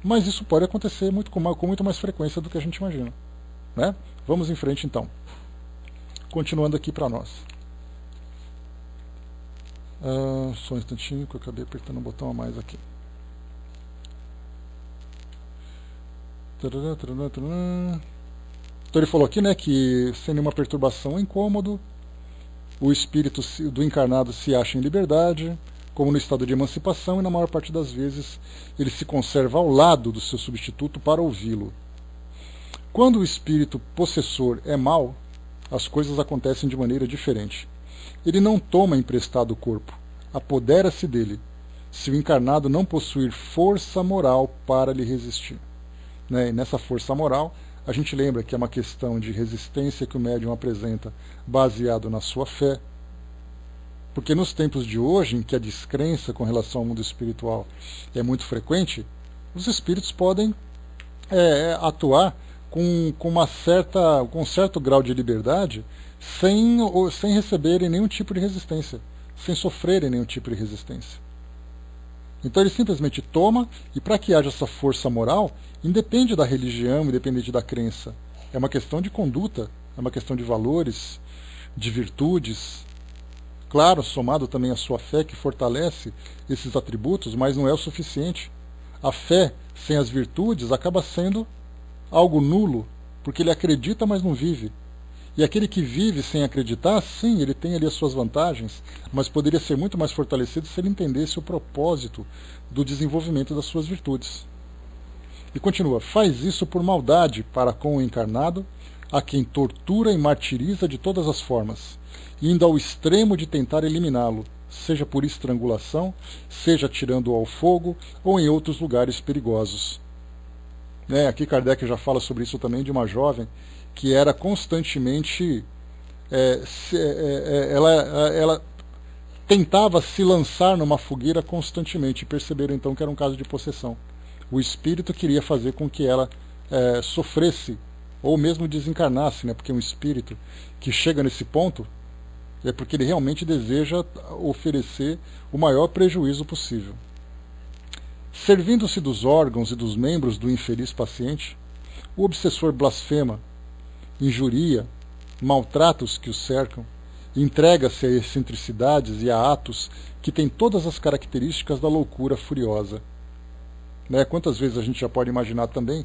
Mas isso pode acontecer com muito mais frequência do que a gente imagina. Né? Vamos em frente então. Continuando aqui para nós. Só um instantinho que eu acabei apertando um botão a mais aqui. Então ele falou aqui, né, que sem nenhuma perturbação ou incômodo, o espírito do encarnado se acha em liberdade, como no estado de emancipação, e na maior parte das vezes ele se conserva ao lado do seu substituto para ouvi-lo. Quando o espírito possessor é mau, as coisas acontecem de maneira diferente. Ele não toma emprestado o corpo, apodera-se dele, se o encarnado não possuir força moral para lhe resistir. E nessa força moral, a gente lembra que é uma questão de resistência que o médium apresenta baseado na sua fé. Porque nos tempos de hoje, em que a descrença com relação ao mundo espiritual é muito frequente, os espíritos podem atuar com um certo grau de liberdade sem receberem nenhum tipo de resistência, sem sofrerem nenhum tipo de resistência. Então ele simplesmente toma, e para que haja essa força moral, independe da religião, independente da crença. É uma questão de conduta, é uma questão de valores, de virtudes. Claro, somado também à sua fé, que fortalece esses atributos, mas não é o suficiente. A fé sem as virtudes acaba sendo algo nulo, porque ele acredita, mas não vive. E aquele que vive sem acreditar, sim, ele tem ali as suas vantagens, mas poderia ser muito mais fortalecido se ele entendesse o propósito do desenvolvimento das suas virtudes. E continua, faz isso por maldade para com o encarnado, a quem tortura e martiriza de todas as formas, indo ao extremo de tentar eliminá-lo, seja por estrangulação, seja atirando-o ao fogo ou em outros lugares perigosos. Aqui Kardec já fala sobre isso também, de uma jovem que era constantemente, ela tentava se lançar numa fogueira constantemente, e perceberam então que era um caso de possessão. O espírito queria fazer com que ela sofresse, ou mesmo desencarnasse, porque um espírito que chega nesse ponto é porque ele realmente deseja oferecer o maior prejuízo possível. Servindo-se dos órgãos e dos membros do infeliz paciente, o obsessor blasfema, injuria, maltrata os que o cercam, entrega-se a excentricidades e a atos que têm todas as características da loucura furiosa. Quantas vezes a gente já pode imaginar também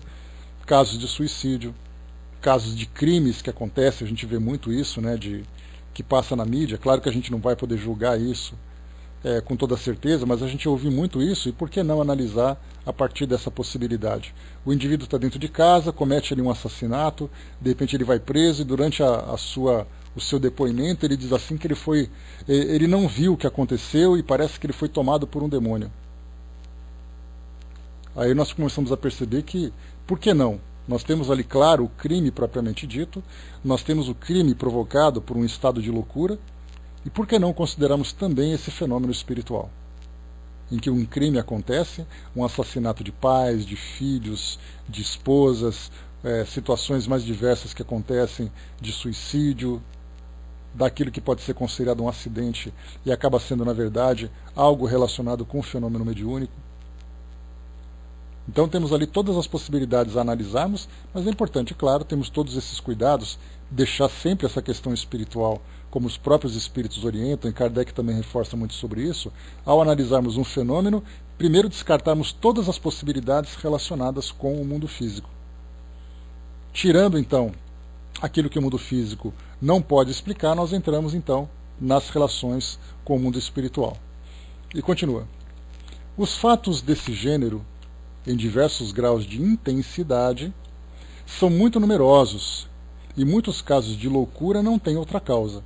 casos de suicídio, casos de crimes que acontecem, a gente vê muito isso, que passa na mídia. Claro que a gente não vai poder julgar isso com toda certeza, mas a gente ouve muito isso, e por que não analisar a partir dessa possibilidade? O indivíduo está dentro de casa, comete ali um assassinato, de repente ele vai preso, e durante o seu depoimento ele diz assim que ele não viu o que aconteceu e parece que ele foi tomado por um demônio. Aí nós começamos a perceber que, por que não? Nós temos ali, claro, o crime propriamente dito, nós temos o crime provocado por um estado de loucura, e por que não considerarmos também esse fenômeno espiritual? Em que um crime acontece, um assassinato de pais, de filhos, de esposas, situações mais diversas que acontecem, de suicídio, daquilo que pode ser considerado um acidente e acaba sendo, na verdade, algo relacionado com o fenômeno mediúnico. Então temos ali todas as possibilidades a analisarmos, mas é importante, claro, temos todos esses cuidados, deixar sempre essa questão espiritual, como os próprios espíritos orientam, e Kardec também reforça muito sobre isso, ao analisarmos um fenômeno, primeiro descartarmos todas as possibilidades relacionadas com o mundo físico. Tirando, então, aquilo que o mundo físico não pode explicar, nós entramos, então, nas relações com o mundo espiritual. E continua. Os fatos desse gênero, em diversos graus de intensidade, são muito numerosos, e muitos casos de loucura não têm outra causa.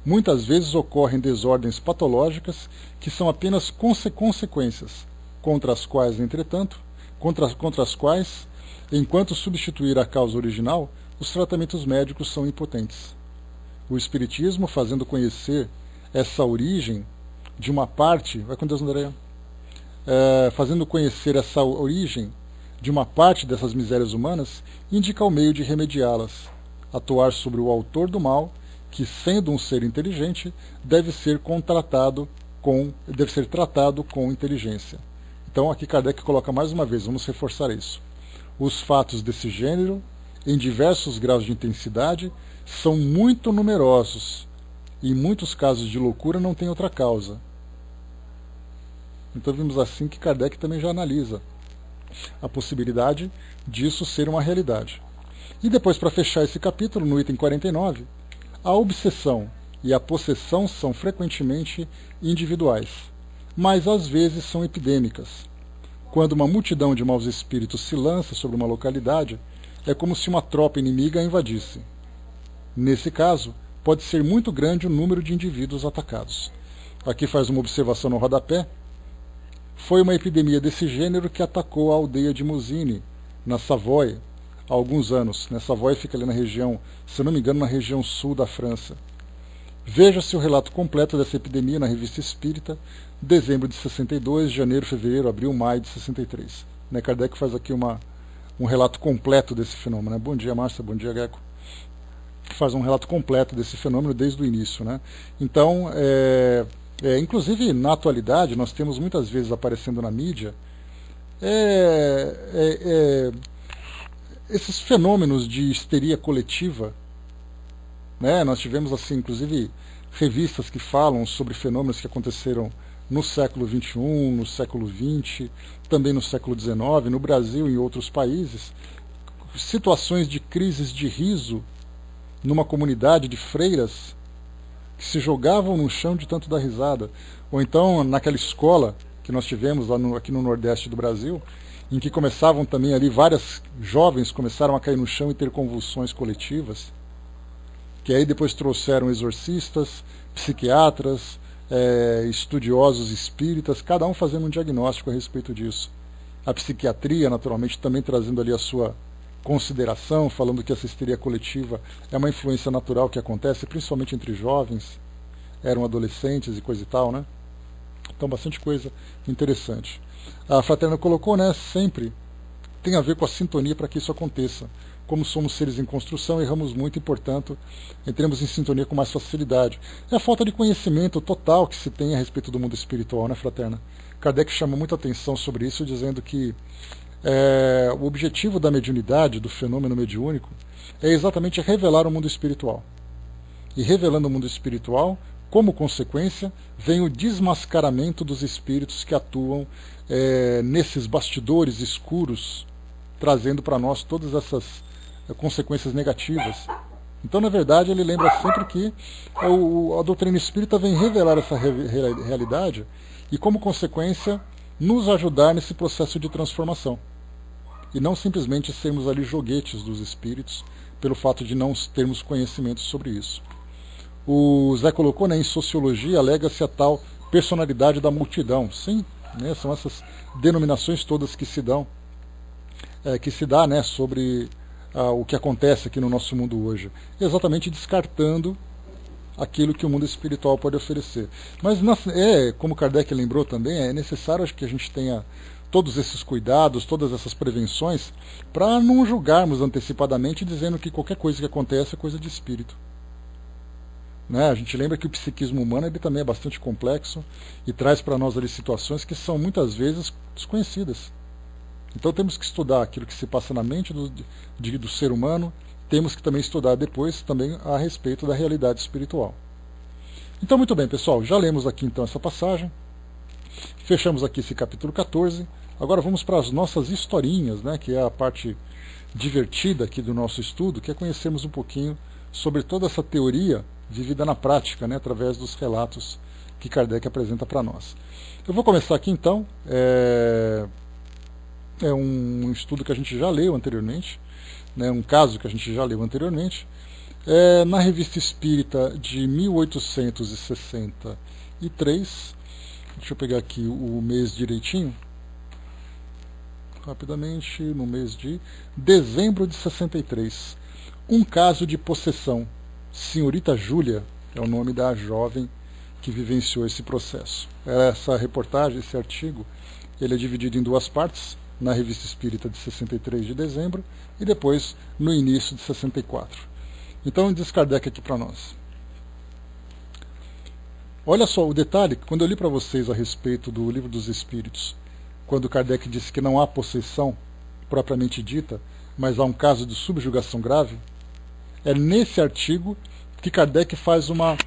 Muitas vezes ocorrem desordens patológicas que são apenas consequências, contra as quais, entretanto, contra as quais, enquanto substituir a causa original, os tratamentos médicos são impotentes. O Espiritismo, fazendo conhecer essa origem de uma parte... Vai com Deus, Andréia. Fazendo conhecer essa origem de uma parte dessas misérias humanas, indica o meio de remediá-las, atuar sobre o autor do mal, que, sendo um ser inteligente, deve ser tratado com inteligência. Então aqui Kardec coloca mais uma vez, vamos reforçar isso. Os fatos desse gênero, em diversos graus de intensidade, são muito numerosos, e em muitos casos de loucura não tem outra causa. Então vimos assim que Kardec também já analisa a possibilidade disso ser uma realidade. E depois, para fechar esse capítulo, no item 49, a obsessão e a possessão são frequentemente individuais, mas às vezes são epidêmicas. Quando uma multidão de maus espíritos se lança sobre uma localidade, é como se uma tropa inimiga a invadisse. Nesse caso, pode ser muito grande o número de indivíduos atacados. Aqui faz uma observação no rodapé. Foi uma epidemia desse gênero que atacou a aldeia de Mousine, na Savoie, há alguns anos. Savoie fica ali na região, se não me engano, na região sul da França. Veja-se o relato completo dessa epidemia na Revista Espírita, dezembro de 62, janeiro, fevereiro, abril, maio de 63. Kardec faz aqui um relato completo desse fenômeno. Bom dia, Márcia, bom dia, Greco. Faz um relato completo desse fenômeno desde o início. Então, Inclusive, na atualidade, nós temos muitas vezes aparecendo na mídia esses fenômenos de histeria coletiva, né? Nós tivemos, assim, inclusive, revistas que falam sobre fenômenos que aconteceram no século XXI, no século XX, também no século XIX, no Brasil e em outros países, situações de crises de riso numa comunidade de freiras que se jogavam no chão de tanto dar risada. Ou então naquela escola que nós tivemos lá aqui no Nordeste do Brasil, em que começavam também ali, várias jovens começaram a cair no chão e ter convulsões coletivas, que aí depois trouxeram exorcistas, psiquiatras, estudiosos espíritas, cada um fazendo um diagnóstico a respeito disso. A psiquiatria, naturalmente, também trazendo ali a sua consideração, falando que essa histeria coletiva é uma influência natural que acontece, principalmente entre jovens, eram adolescentes e coisa e tal, né? Então, bastante coisa interessante. A Fraterna colocou, né, sempre tem a ver com a sintonia para que isso aconteça. Como somos seres em construção, erramos muito e, portanto, entremos em sintonia com mais facilidade. É a falta de conhecimento total que se tem a respeito do mundo espiritual, né, Fraterna? Kardec chama muita atenção sobre isso, dizendo que o objetivo da mediunidade, do fenômeno mediúnico, é exatamente revelar o mundo espiritual. E revelando o mundo espiritual, como consequência, vem o desmascaramento dos espíritos que atuam nesses bastidores escuros, trazendo para nós todas essas consequências negativas. Então, na verdade, ele lembra sempre que a doutrina espírita vem revelar essa realidade e, como consequência, nos ajudar nesse processo de transformação. E não simplesmente sermos ali joguetes dos espíritos, pelo fato de não termos conhecimento sobre isso. O Zé colocou, né, em sociologia, alega-se a tal personalidade da multidão. Sim, né, são essas denominações todas que se dão, né, sobre o que acontece aqui no nosso mundo hoje, exatamente descartando aquilo que o mundo espiritual pode oferecer. Mas, como Kardec lembrou também, é necessário que a gente tenha todos esses cuidados, todas essas prevenções, para não julgarmos antecipadamente dizendo que qualquer coisa que acontece é coisa de espírito. Né? A gente lembra que o psiquismo humano ele também é bastante complexo e traz para nós ali situações que são muitas vezes desconhecidas. Então temos que estudar aquilo que se passa na mente do ser humano, temos que também estudar depois também a respeito da realidade espiritual. Então, muito bem, pessoal, já lemos aqui então essa passagem, fechamos aqui esse capítulo 14, agora vamos para as nossas historinhas, né, que é a parte divertida aqui do nosso estudo, que é conhecermos um pouquinho sobre toda essa teoria vivida na prática, né, através dos relatos que Kardec apresenta para nós. Eu vou começar aqui então, é um estudo que a gente já leu anteriormente, né, um caso que a gente já leu anteriormente, na Revista Espírita de 1863, deixa eu pegar aqui o mês direitinho, rapidamente, no mês de dezembro de 63, um caso de possessão, Senhorita Júlia é o nome da jovem que vivenciou esse processo. Essa reportagem, esse artigo, ele é dividido em duas partes, na Revista Espírita de 63 de dezembro e depois no início de 64. Então, diz Kardec aqui para nós. Olha só o detalhe, quando eu li para vocês a respeito do Livro dos Espíritos, quando Kardec disse que não há possessão propriamente dita, mas há um caso de subjugação grave, é nesse artigo que Kardec faz uma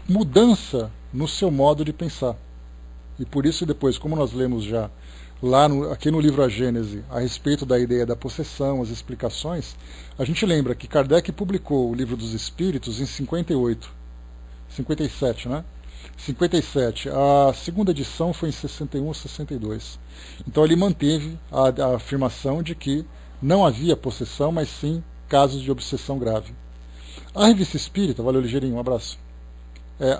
mudança no seu modo de pensar. E por isso depois, como nós lemos já aqui no livro A Gênese, a respeito da ideia da possessão, as explicações, a gente lembra que Kardec publicou o Livro dos Espíritos em 57, né? 57. A segunda edição foi em 61 ou 62. Então ele manteve a afirmação de que não havia possessão, mas sim casos de obsessão grave. A Revista Espírita, valeu ligeirinho, um abraço.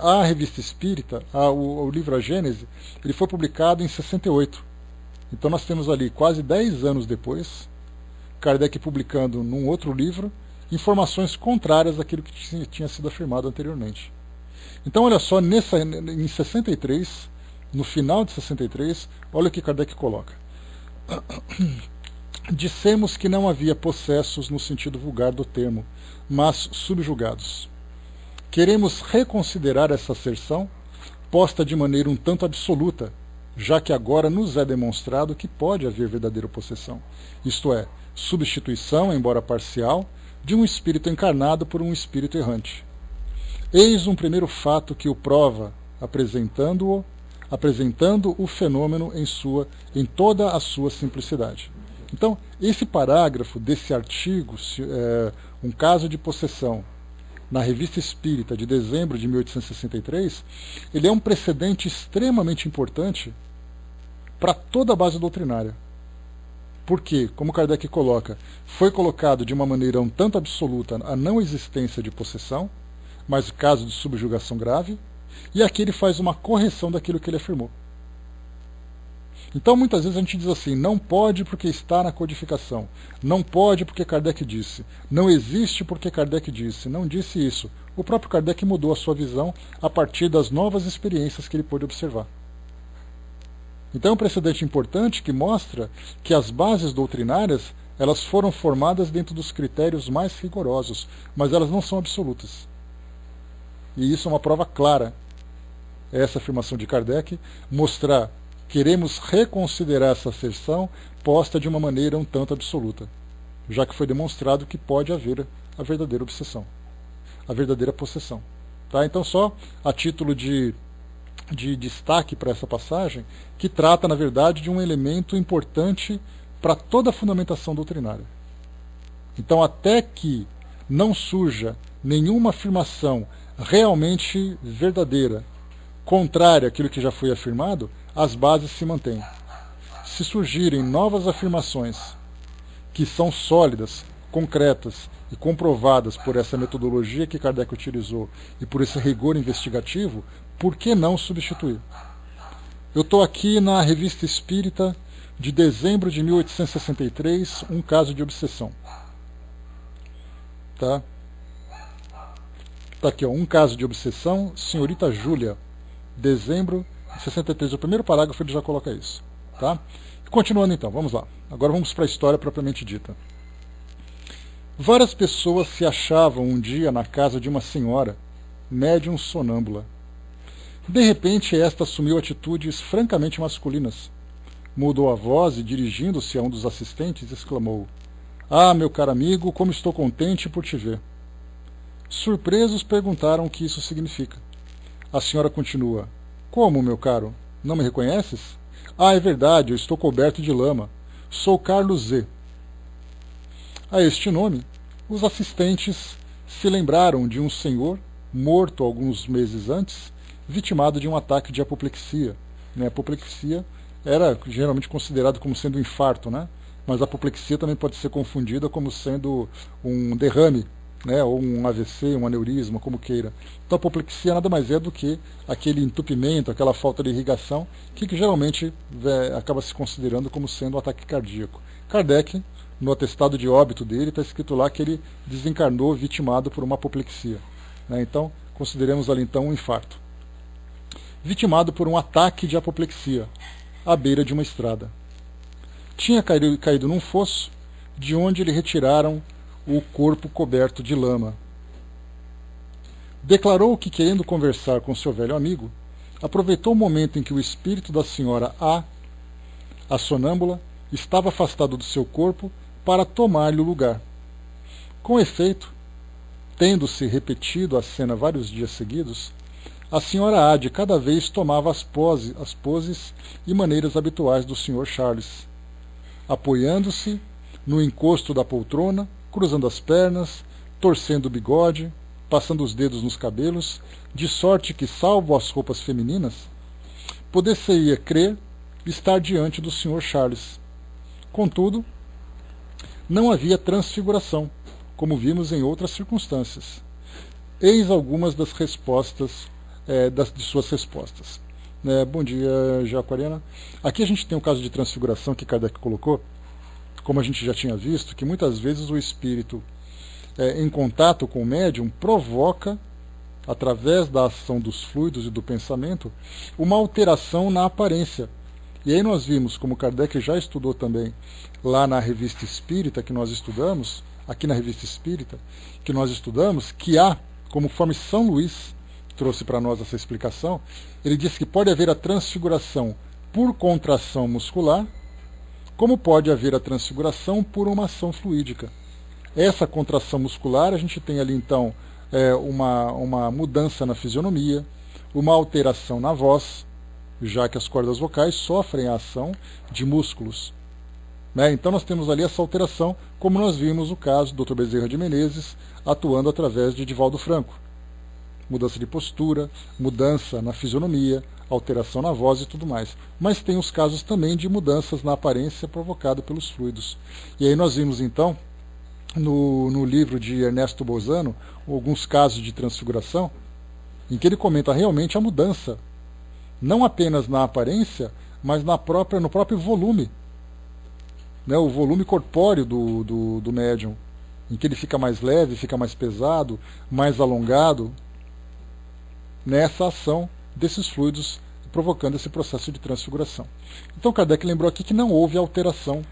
A Revista Espírita, o livro A Gênese, ele foi publicado em 68. Então nós temos ali, quase 10 anos depois, Kardec publicando num outro livro, informações contrárias àquilo que tinha sido afirmado anteriormente. Então olha só, em 63, no final de 63, olha o que Kardec coloca. Dissemos que não havia possessos no sentido vulgar do termo, mas subjugados. Queremos reconsiderar essa asserção, posta de maneira um tanto absoluta, já que agora nos é demonstrado que pode haver verdadeira possessão, isto é, substituição, embora parcial, de um espírito encarnado por um espírito errante. Eis um primeiro fato que o prova, apresentando o fenômeno em toda a sua simplicidade. Então, esse parágrafo desse artigo, um caso de possessão, na Revista Espírita de dezembro de 1863, ele é um precedente extremamente importante para toda a base doutrinária. Porque, como Kardec coloca, foi colocado de uma maneira um tanto absoluta a não existência de possessão, mas caso de subjugação grave, e aqui ele faz uma correção daquilo que ele afirmou. Então, muitas vezes a gente diz assim, não pode porque está na codificação, não pode porque Kardec disse, não existe porque Kardec disse, não disse isso. O próprio Kardec mudou a sua visão a partir das novas experiências que ele pôde observar. Então é um precedente importante que mostra que as bases doutrinárias elas foram formadas dentro dos critérios mais rigorosos, mas elas não são absolutas. E isso é uma prova clara. Essa afirmação de Kardec, mostrar, queremos reconsiderar essa asserção posta de uma maneira um tanto absoluta, já que foi demonstrado que pode haver a verdadeira obsessão, a verdadeira possessão. Tá? Então só a título de destaque para essa passagem, que trata, na verdade, de um elemento importante para toda a fundamentação doutrinária. Então, até que não surja nenhuma afirmação realmente verdadeira, contrária àquilo que já foi afirmado, as bases se mantêm. Se surgirem novas afirmações que são sólidas, concretas e comprovadas por essa metodologia que Kardec utilizou e por esse rigor investigativo, por que não substituir? Eu estou aqui na Revista Espírita de dezembro de 1863, um caso de obsessão. Tá aqui, ó, um caso de obsessão, senhorita Júlia, dezembro de 63. O primeiro parágrafo ele já coloca isso. Tá? Continuando então, vamos lá. Agora vamos para a história propriamente dita. Várias pessoas se achavam um dia na casa de uma senhora, médium sonâmbula. De repente, esta assumiu atitudes francamente masculinas. Mudou a voz e, dirigindo-se a um dos assistentes, exclamou: "Ah, meu caro amigo, como estou contente por te ver." Surpresos, perguntaram o que isso significa. A senhora continua: "Como, meu caro? Não me reconheces? Ah, é verdade, eu estou coberto de lama. Sou Carlos Z." A este nome, os assistentes se lembraram de um senhor, morto alguns meses antes, vitimado de um ataque de apoplexia. A apoplexia era geralmente considerado como sendo um infarto, mas a apoplexia também pode ser confundida como sendo um derrame, ou um AVC, um aneurisma, como queira. Então a apoplexia nada mais é do que aquele entupimento, aquela falta de irrigação, que geralmente acaba se considerando como sendo um ataque cardíaco. Kardec, no atestado de óbito dele, está escrito lá que ele desencarnou vitimado por uma apoplexia. Então, consideremos ali então um infarto. Vitimado por um ataque de apoplexia, à beira de uma estrada. Tinha caído num fosso, de onde lhe retiraram o corpo coberto de lama. Declarou que, querendo conversar com seu velho amigo, aproveitou o momento em que o espírito da senhora a sonâmbula, estava afastado do seu corpo para tomar-lhe o lugar. Com efeito, tendo-se repetido a cena vários dias seguidos, a senhora A de cada vez tomava as poses e maneiras habituais do Sr. Charles, apoiando-se no encosto da poltrona, cruzando as pernas, torcendo o bigode, passando os dedos nos cabelos, de sorte que, salvo as roupas femininas, poder-se-ia crer estar diante do Sr. Charles. Contudo, não havia transfiguração, como vimos em outras circunstâncias. Eis algumas das respostas de suas respostas. Bom dia, Jaquarena. Aqui a gente tem um caso de transfiguração que Kardec colocou, como a gente já tinha visto, que muitas vezes o espírito, em contato com o médium, provoca, através da ação dos fluidos e do pensamento, uma alteração na aparência. E aí nós vimos, como Kardec já estudou também, lá na Revista Espírita que nós estudamos, aqui na Revista Espírita, que nós estudamos, que há, conforme São Luís trouxe para nós essa explicação, ele disse que pode haver a transfiguração por contração muscular, como pode haver a transfiguração por uma ação fluídica. Essa contração muscular, a gente tem ali então uma mudança na fisionomia, uma alteração na voz, já que as cordas vocais sofrem a ação de músculos. Então nós temos ali essa alteração, como nós vimos o caso do Dr. Bezerra de Menezes atuando através de Divaldo Franco. Mudança de postura, mudança na fisionomia, alteração na voz e tudo mais. Mas tem os casos também de mudanças na aparência provocada pelos fluidos. E aí nós vimos então, no livro de Ernesto Bozano, alguns casos de transfiguração, em que ele comenta realmente a mudança, não apenas na aparência, mas no próprio volume, o volume corpóreo do médium, em que ele fica mais leve, fica mais pesado, mais alongado, nessa ação desses fluidos provocando esse processo de transfiguração. Então Kardec lembrou aqui que não houve alteração,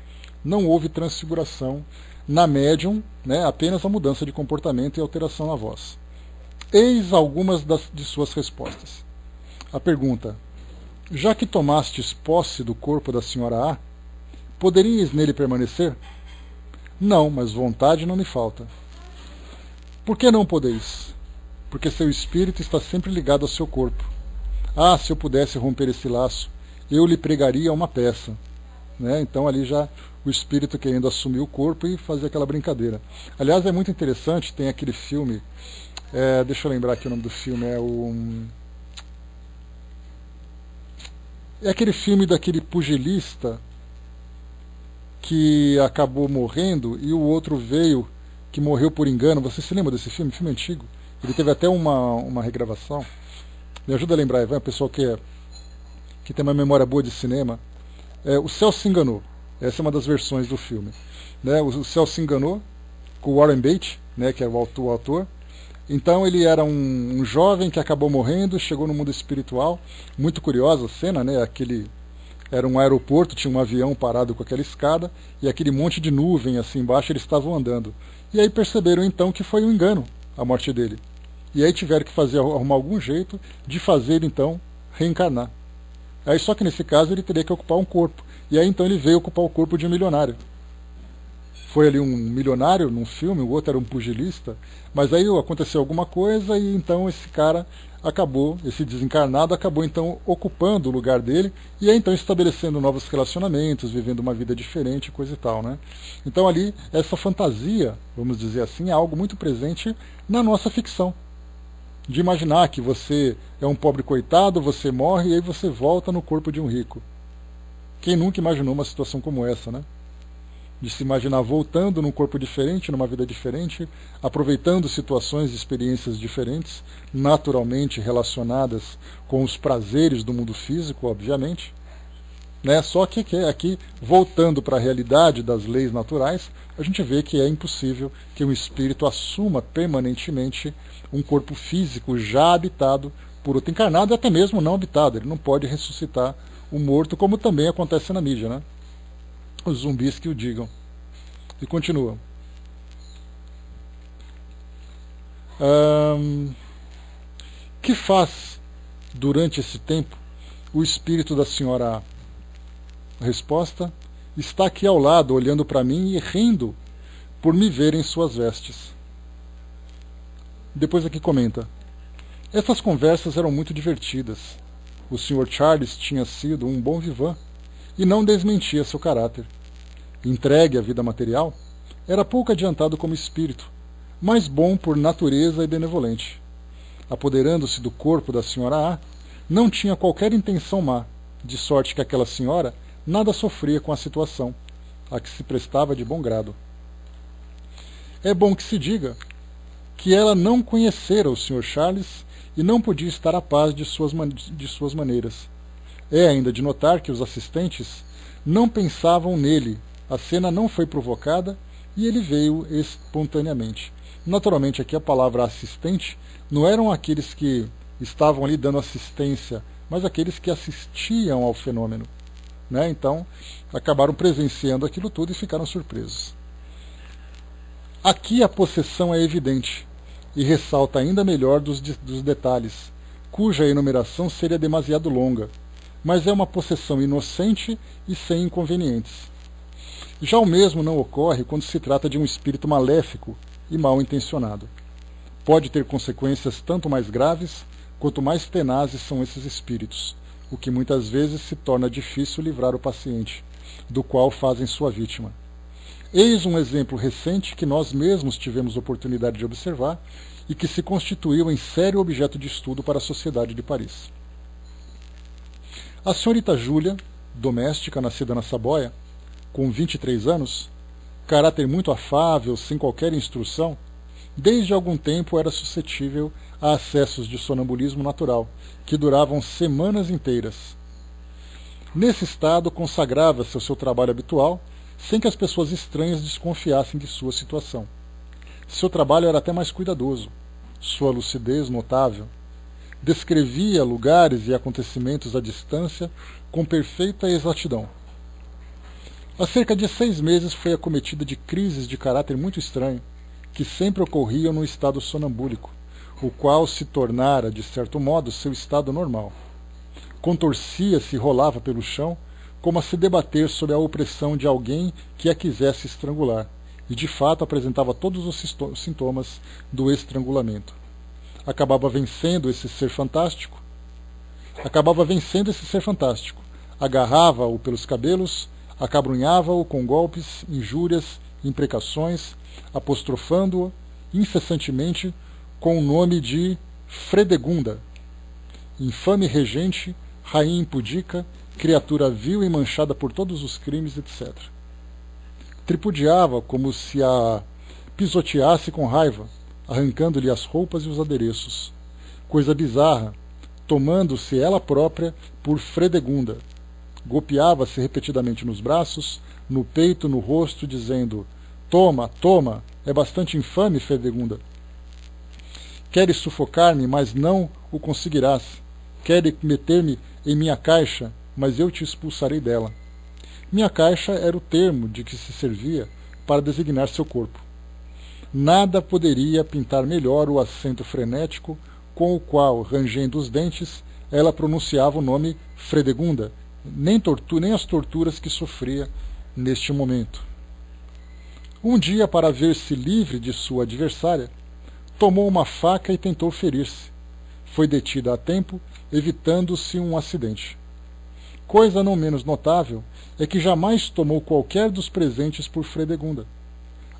não houve transfiguração na médium, apenas a mudança de comportamento e alteração na voz. Eis algumas de suas respostas. A pergunta: já que tomastes posse do corpo da senhora A, poderíeis nele permanecer? Não, mas vontade não me falta. Por que não podeis? Porque seu espírito está sempre ligado ao seu corpo. Ah, se eu pudesse romper esse laço, eu lhe pregaria uma peça. Então ali já o espírito querendo assumir o corpo e fazer aquela brincadeira. Aliás, é muito interessante, tem aquele filme, deixa eu lembrar aqui o nome do filme, é aquele filme daquele pugilista que acabou morrendo e o outro veio, que morreu por engano. Você se lembra desse filme? Filme antigo. Ele teve até uma regravação. Me ajuda a lembrar, Ivan, o pessoal que tem uma memória boa de cinema. O Céu se Enganou. Essa é uma das versões do filme. O Céu se Enganou, com o Warren Beatty, que é o autor. Então ele era um jovem que acabou morrendo, chegou no mundo espiritual. Muito curiosa a cena, era um aeroporto, tinha um avião parado com aquela escada, e aquele monte de nuvem assim embaixo, eles estavam andando. E aí perceberam então que foi um engano a morte dele. E aí tiveram que arrumar algum jeito de fazer então reencarnar. Aí só que nesse caso ele teria que ocupar um corpo. E aí então ele veio ocupar o corpo de um milionário. Foi ali um milionário num filme, o outro era um pugilista, mas aí aconteceu alguma coisa e então esse cara acabou, esse desencarnado acabou então ocupando o lugar dele e aí então estabelecendo novos relacionamentos, vivendo uma vida diferente, coisa e tal, Então ali, essa fantasia, vamos dizer assim, é algo muito presente na nossa ficção. De imaginar que você é um pobre coitado, você morre e aí você volta no corpo de um rico. Quem nunca imaginou uma situação como essa, De se imaginar voltando num corpo diferente, numa vida diferente, aproveitando situações e experiências diferentes, naturalmente relacionadas com os prazeres do mundo físico, obviamente. Só que aqui, voltando para a realidade das leis naturais, a gente vê que é impossível que um espírito assuma permanentemente um corpo físico já habitado por outro encarnado, e até mesmo não habitado. Ele não pode ressuscitar o morto, como também acontece na mídia, Os zumbis que o digam. E continua. Que faz, durante esse tempo, o espírito da senhora A? Resposta: está aqui ao lado, olhando para mim e rindo por me ver em suas vestes. Depois aqui comenta: essas conversas eram muito divertidas. O Sr. Charles tinha sido um bom vivant e não desmentia seu caráter. Entregue à vida material, era pouco adiantado como espírito, mas bom por natureza e benevolente. Apoderando-se do corpo da senhora A, não tinha qualquer intenção má, de sorte que aquela senhora nada sofria com a situação, a que se prestava de bom grado. É bom que se diga que ela não conhecera o Sr. Charles e não podia estar à paz de suas maneiras. É ainda de notar que os assistentes não pensavam nele, a cena não foi provocada e ele veio espontaneamente. Naturalmente, aqui a palavra assistente não eram aqueles que estavam ali dando assistência, mas aqueles que assistiam ao fenômeno. Então, acabaram presenciando aquilo tudo e ficaram surpresos. Aqui a possessão é evidente e ressalta ainda melhor dos detalhes, cuja enumeração seria demasiado longa, mas é uma possessão inocente e sem inconvenientes. Já o mesmo não ocorre quando se trata de um espírito maléfico e mal intencionado. Pode ter consequências tanto mais graves quanto mais tenazes são esses espíritos, o que muitas vezes se torna difícil livrar o paciente, do qual fazem sua vítima. Eis um exemplo recente que nós mesmos tivemos oportunidade de observar e que se constituiu em sério objeto de estudo para a sociedade de Paris. A senhorita Júlia, doméstica nascida na Saboia, com 23 anos, caráter muito afável, sem qualquer instrução, desde algum tempo era suscetível a acessos de sonambulismo natural, que duravam semanas inteiras. Nesse estado, consagrava-se ao seu trabalho habitual, sem que as pessoas estranhas desconfiassem de sua situação. Seu trabalho era até mais cuidadoso, sua lucidez notável. Descrevia lugares e acontecimentos à distância com perfeita exatidão. Há cerca de 6 meses foi acometida de crises de caráter muito estranho, que sempre ocorriam no estado sonambúlico, o qual se tornara, de certo modo, seu estado normal. Contorcia-se e rolava pelo chão, como a se debater sob a opressão de alguém que a quisesse estrangular, e de fato apresentava todos os sintomas do estrangulamento. Acabava vencendo esse ser fantástico, agarrava-o pelos cabelos, acabrunhava-o com golpes, injúrias, imprecações, apostrofando-o incessantemente com o nome de Fredegunda, infame regente, rainha impudica, criatura vil e manchada por todos os crimes, etc. Tripudiava como se a pisoteasse com raiva, arrancando-lhe as roupas e os adereços. Coisa bizarra, tomando-se ela própria por Fredegunda. Golpeava-se repetidamente nos braços, no peito, no rosto, dizendo: Toma, toma, é bastante infame, Fredegunda. Queres sufocar-me, mas não o conseguirás. Queres meter-me em minha caixa, mas eu te expulsarei dela. Minha caixa era o termo de que se servia para designar seu corpo. Nada poderia pintar melhor o acento frenético com o qual, rangendo os dentes, ela pronunciava o nome Fredegunda, nem as torturas que sofria neste momento. Um dia, para ver-se livre de sua adversária, tomou uma faca e tentou ferir-se. Foi detida a tempo, evitando-se um acidente. Coisa não menos notável é que jamais tomou qualquer dos presentes por Fredegunda.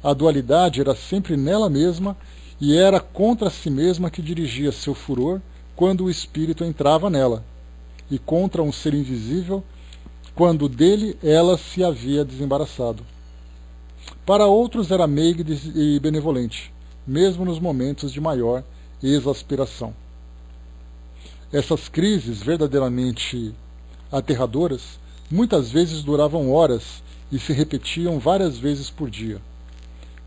A dualidade era sempre nela mesma e era contra si mesma que dirigia seu furor quando o espírito entrava nela, e contra um ser invisível quando dele ela se havia desembaraçado. Para outros era meiga e benevolente, mesmo nos momentos de maior exasperação. Essas crises verdadeiramente aterradoras muitas vezes duravam horas e se repetiam várias vezes por dia.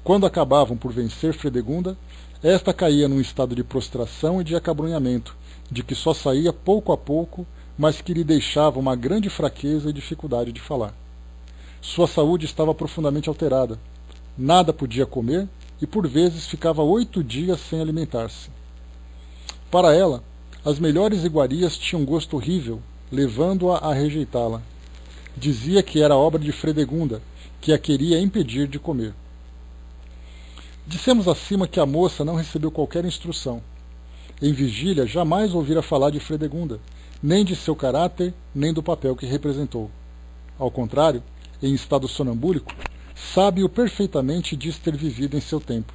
Quando acabavam por vencer Fredegunda, esta caía num estado de prostração e de acabrunhamento, de que só saía pouco a pouco, mas que lhe deixava uma grande fraqueza e dificuldade de falar. Sua saúde estava profundamente alterada. Nada podia comer e por vezes ficava 8 dias sem alimentar-se. Para ela, as melhores iguarias tinham gosto horrível, levando-a a rejeitá-la. Dizia que era obra de Fredegunda, que a queria impedir de comer. Dissemos acima que a moça não recebeu qualquer instrução. Em vigília, jamais ouvira falar de Fredegunda, nem de seu caráter, nem do papel que representou. Ao contrário, em estado sonambúlico, sabe-o perfeitamente diz ter vivido em seu tempo.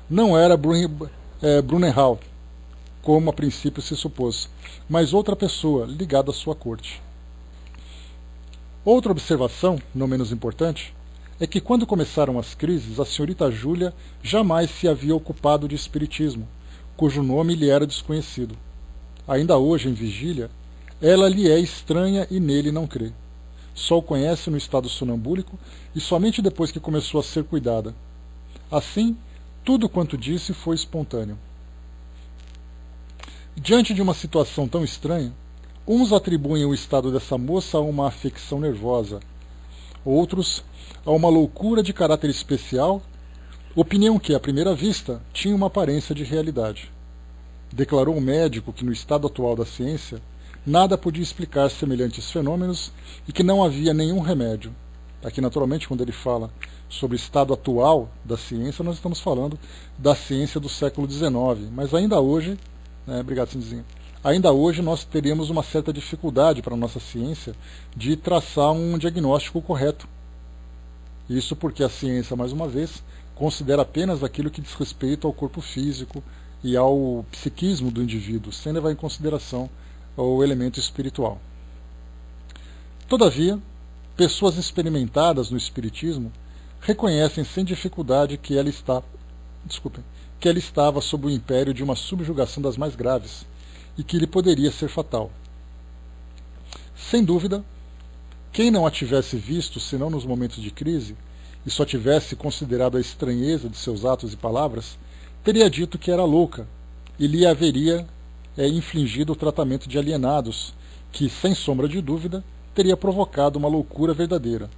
Não era Brunnerhall, como a princípio se supôs, mas outra pessoa ligada à sua corte. Outra observação, não menos importante, é que quando começaram as crises, a senhorita Júlia jamais se havia ocupado de espiritismo, cujo nome lhe era desconhecido. Ainda hoje, em vigília, ela lhe é estranha e nele não crê. Só o conhece no estado sonambúlico e somente depois que começou a ser cuidada. Assim, tudo quanto disse foi espontâneo. Diante de uma situação tão estranha, uns atribuem o estado dessa moça a uma afecção nervosa, outros a uma loucura de caráter especial, opinião que, à primeira vista, tinha uma aparência de realidade. Declarou o médico que no estado atual da ciência, nada podia explicar semelhantes fenômenos e que não havia nenhum remédio. Aqui, naturalmente, quando ele fala sobre o estado atual da ciência, nós estamos falando da ciência do século XIX, mas ainda hoje, obrigado, Cindizinho, ainda hoje nós teríamos uma certa dificuldade para a nossa ciência de traçar um diagnóstico correto. Isso porque a ciência, mais uma vez, considera apenas aquilo que diz respeito ao corpo físico e ao psiquismo do indivíduo, sem levar em consideração o elemento espiritual. Todavia, pessoas experimentadas no espiritismo reconhecem sem dificuldade que ela estava sob o império de uma subjugação das mais graves e que lhe poderia ser fatal. Sem dúvida, quem não a tivesse visto senão nos momentos de crise e só tivesse considerado a estranheza de seus atos e palavras, teria dito que era louca e lhe haveria infligido o tratamento de alienados, que, sem sombra de dúvida, teria provocado uma loucura verdadeira,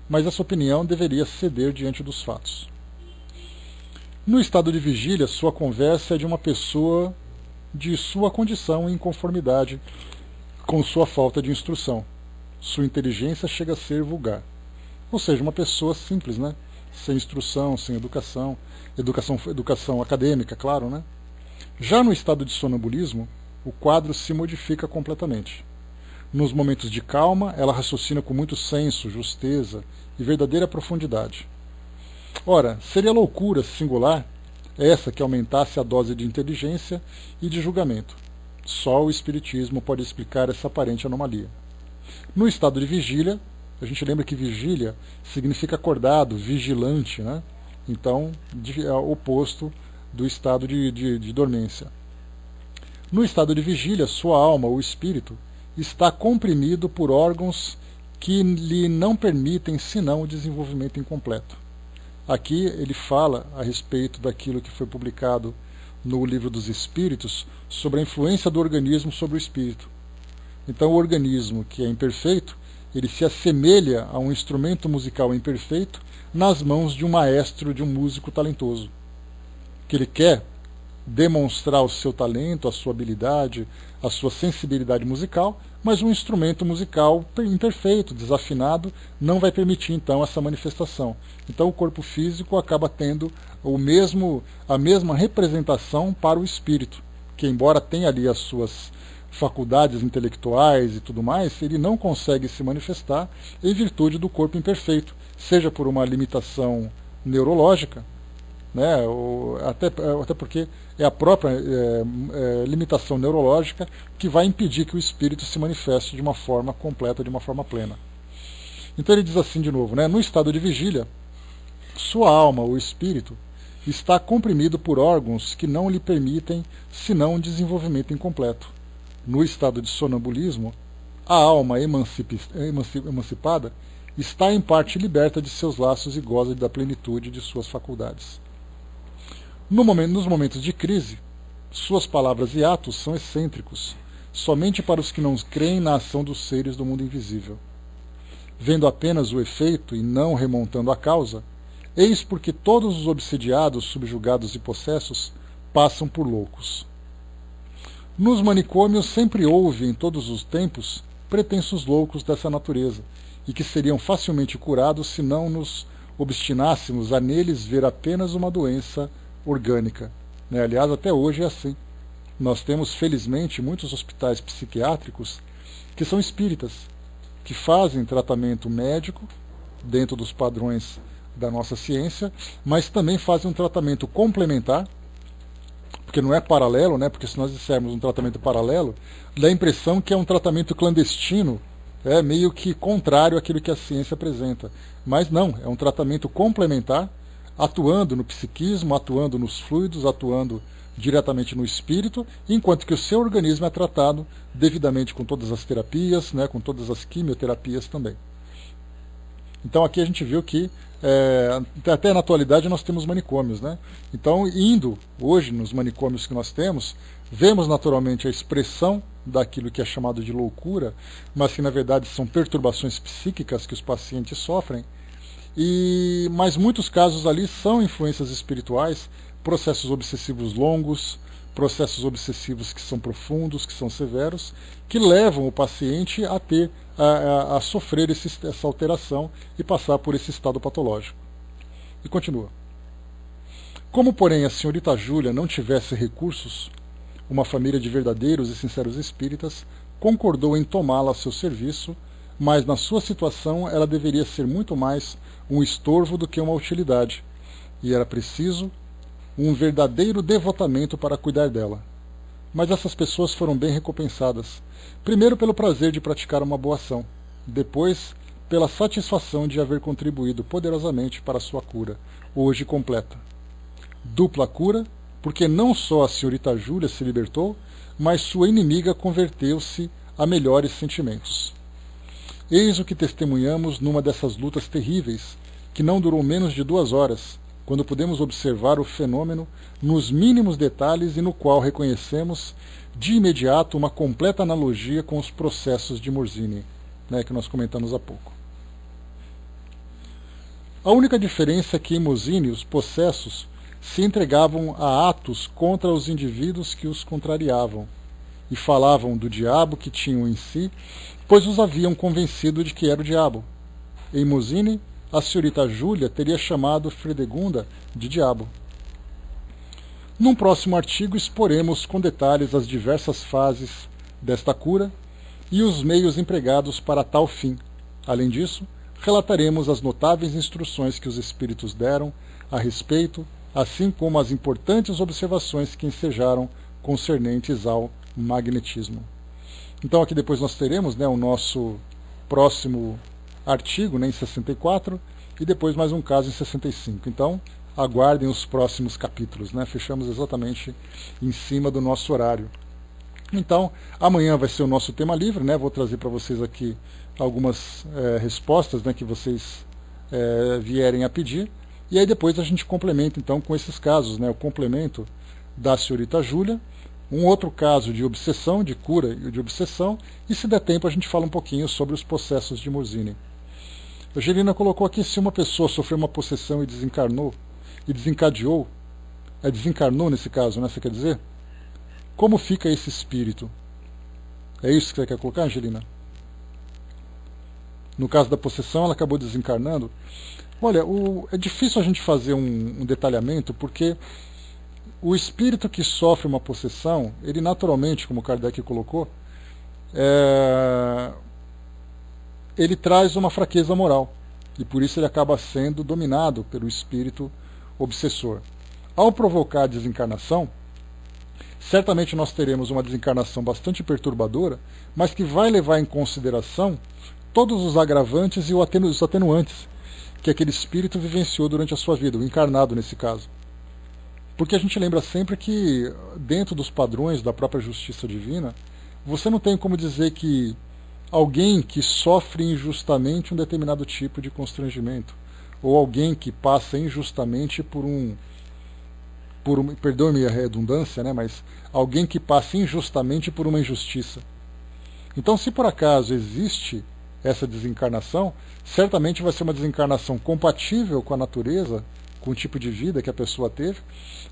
mas essa opinião deveria ceder diante dos fatos. No estado de vigília, sua conversa é de uma pessoa de sua condição e inconformidade com sua falta de instrução. Sua inteligência chega a ser vulgar. Ou seja, uma pessoa simples, sem instrução, sem educação, educação acadêmica, claro, Já no estado de sonambulismo, o quadro se modifica completamente. Nos momentos de calma, ela raciocina com muito senso, justeza e verdadeira profundidade. Ora, seria loucura singular essa que aumentasse a dose de inteligência e de julgamento. Só o Espiritismo pode explicar essa aparente anomalia. No estado de vigília, a gente lembra que vigília significa acordado, vigilante, Então, é o oposto do estado de dormência. No estado de vigília, sua alma, ou espírito, está comprimido por órgãos que lhe não permitem senão o desenvolvimento incompleto. Aqui ele fala a respeito daquilo que foi publicado no Livro dos Espíritos sobre a influência do organismo sobre o espírito. Então o organismo, que é imperfeito, ele se assemelha a um instrumento musical imperfeito nas mãos de um maestro, de um músico talentoso, que ele quer demonstrar o seu talento, a sua habilidade, a sua sensibilidade musical, mas um instrumento musical imperfeito, desafinado, não vai permitir então essa manifestação. Então o corpo físico acaba tendo a mesma representação para o espírito, que embora tenha ali as suas faculdades intelectuais e tudo mais, ele não consegue se manifestar em virtude do corpo imperfeito, seja por uma limitação neurológica, até porque é a própria limitação neurológica que vai impedir que o espírito se manifeste de uma forma completa, de uma forma plena. Então ele diz assim de novo, no estado de vigília, sua alma, ou espírito, está comprimido por órgãos que não lhe permitem senão um desenvolvimento incompleto. No estado de sonambulismo, a alma emancipada está em parte liberta de seus laços e goza da plenitude de suas faculdades. Nos momentos de crise, suas palavras e atos são excêntricos, somente para os que não creem na ação dos seres do mundo invisível. Vendo apenas o efeito e não remontando a causa, eis porque todos os obsediados, subjugados e possessos passam por loucos. Nos manicômios sempre houve, em todos os tempos, pretensos loucos dessa natureza, e que seriam facilmente curados se não nos obstinássemos a neles ver apenas uma doença orgânica. Aliás, até hoje é assim. Nós temos, felizmente, muitos hospitais psiquiátricos que são espíritas, que fazem tratamento médico dentro dos padrões da nossa ciência, mas também fazem um tratamento complementar, porque não é paralelo, porque se nós dissermos um tratamento paralelo, dá a impressão que é um tratamento clandestino, meio que contrário àquilo que a ciência apresenta. Mas não, é um tratamento complementar, atuando no psiquismo, atuando nos fluidos, atuando diretamente no espírito, enquanto que o seu organismo é tratado devidamente com todas as terapias, com todas as quimioterapias também. Então aqui a gente viu que até na atualidade nós temos manicômios. Então, indo hoje nos manicômios que nós temos, vemos naturalmente a expressão daquilo que é chamado de loucura, mas que na verdade são perturbações psíquicas que os pacientes sofrem, mas muitos casos ali são influências espirituais, processos obsessivos longos, processos obsessivos que são profundos, que são severos, que levam o paciente a ter, a sofrer essa alteração e passar por esse estado patológico. E continua. Como, porém, a senhorita Júlia não tivesse recursos, uma família de verdadeiros e sinceros espíritas concordou em tomá-la a seu serviço, mas na sua situação ela deveria ser muito mais um estorvo do que uma utilidade, e era preciso um verdadeiro devotamento para cuidar dela. Mas essas pessoas foram bem recompensadas, primeiro pelo prazer de praticar uma boa ação, depois pela satisfação de haver contribuído poderosamente para a sua cura, hoje completa. Dupla cura, porque não só a senhorita Júlia se libertou, mas sua inimiga converteu-se a melhores sentimentos. Eis o que testemunhamos numa dessas lutas terríveis, que não durou menos de 2 horas, quando pudemos observar o fenômeno nos mínimos detalhes e no qual reconhecemos de imediato uma completa analogia com os processos de Morzine, que nós comentamos há pouco. A única diferença é que em Morzine os possessos se entregavam a atos contra os indivíduos que os contrariavam, e falavam do diabo que tinham em si, pois os haviam convencido de que era o diabo. Em Morzine, a senhorita Júlia teria chamado Fredegunda de diabo. Num próximo artigo exporemos com detalhes as diversas fases desta cura e os meios empregados para tal fim. Além disso, relataremos as notáveis instruções que os espíritos deram a respeito, assim como as importantes observações que ensejaram concernentes ao magnetismo. Então aqui depois nós teremos o nosso próximo artigo em 64 e depois mais um caso em 65. Então aguardem os próximos capítulos. Fechamos exatamente em cima do nosso horário. Então amanhã vai ser o nosso tema livre. Vou trazer para vocês aqui algumas respostas que vocês vierem a pedir. E aí depois a gente complementa então com esses casos, o complemento da senhorita Júlia, um outro caso de obsessão, de cura e de obsessão, e se der tempo a gente fala um pouquinho sobre os processos de Morzine. A Angelina colocou aqui: se uma pessoa sofreu uma possessão e desencarnou, e desencadeou, desencarnou nesse caso, você quer dizer? Como fica esse espírito? É isso que você quer colocar, Angelina? No caso da possessão, ela acabou desencarnando. Olha, é difícil a gente fazer um detalhamento, porque o espírito que sofre uma possessão, ele naturalmente, como Kardec colocou, ele traz uma fraqueza moral, e por isso ele acaba sendo dominado pelo espírito obsessor. Ao provocar a desencarnação, certamente nós teremos uma desencarnação bastante perturbadora, mas que vai levar em consideração todos os agravantes e os atenuantes que aquele espírito vivenciou durante a sua vida, o encarnado nesse caso. Porque a gente lembra sempre que, dentro dos padrões da própria justiça divina, você não tem como dizer que alguém que sofre injustamente um determinado tipo de constrangimento, ou alguém que passa injustamente perdoe-me a redundância, mas alguém que passa injustamente por uma injustiça. Então, se por acaso existe essa desencarnação, certamente vai ser uma desencarnação compatível com a natureza, com o tipo de vida que a pessoa teve.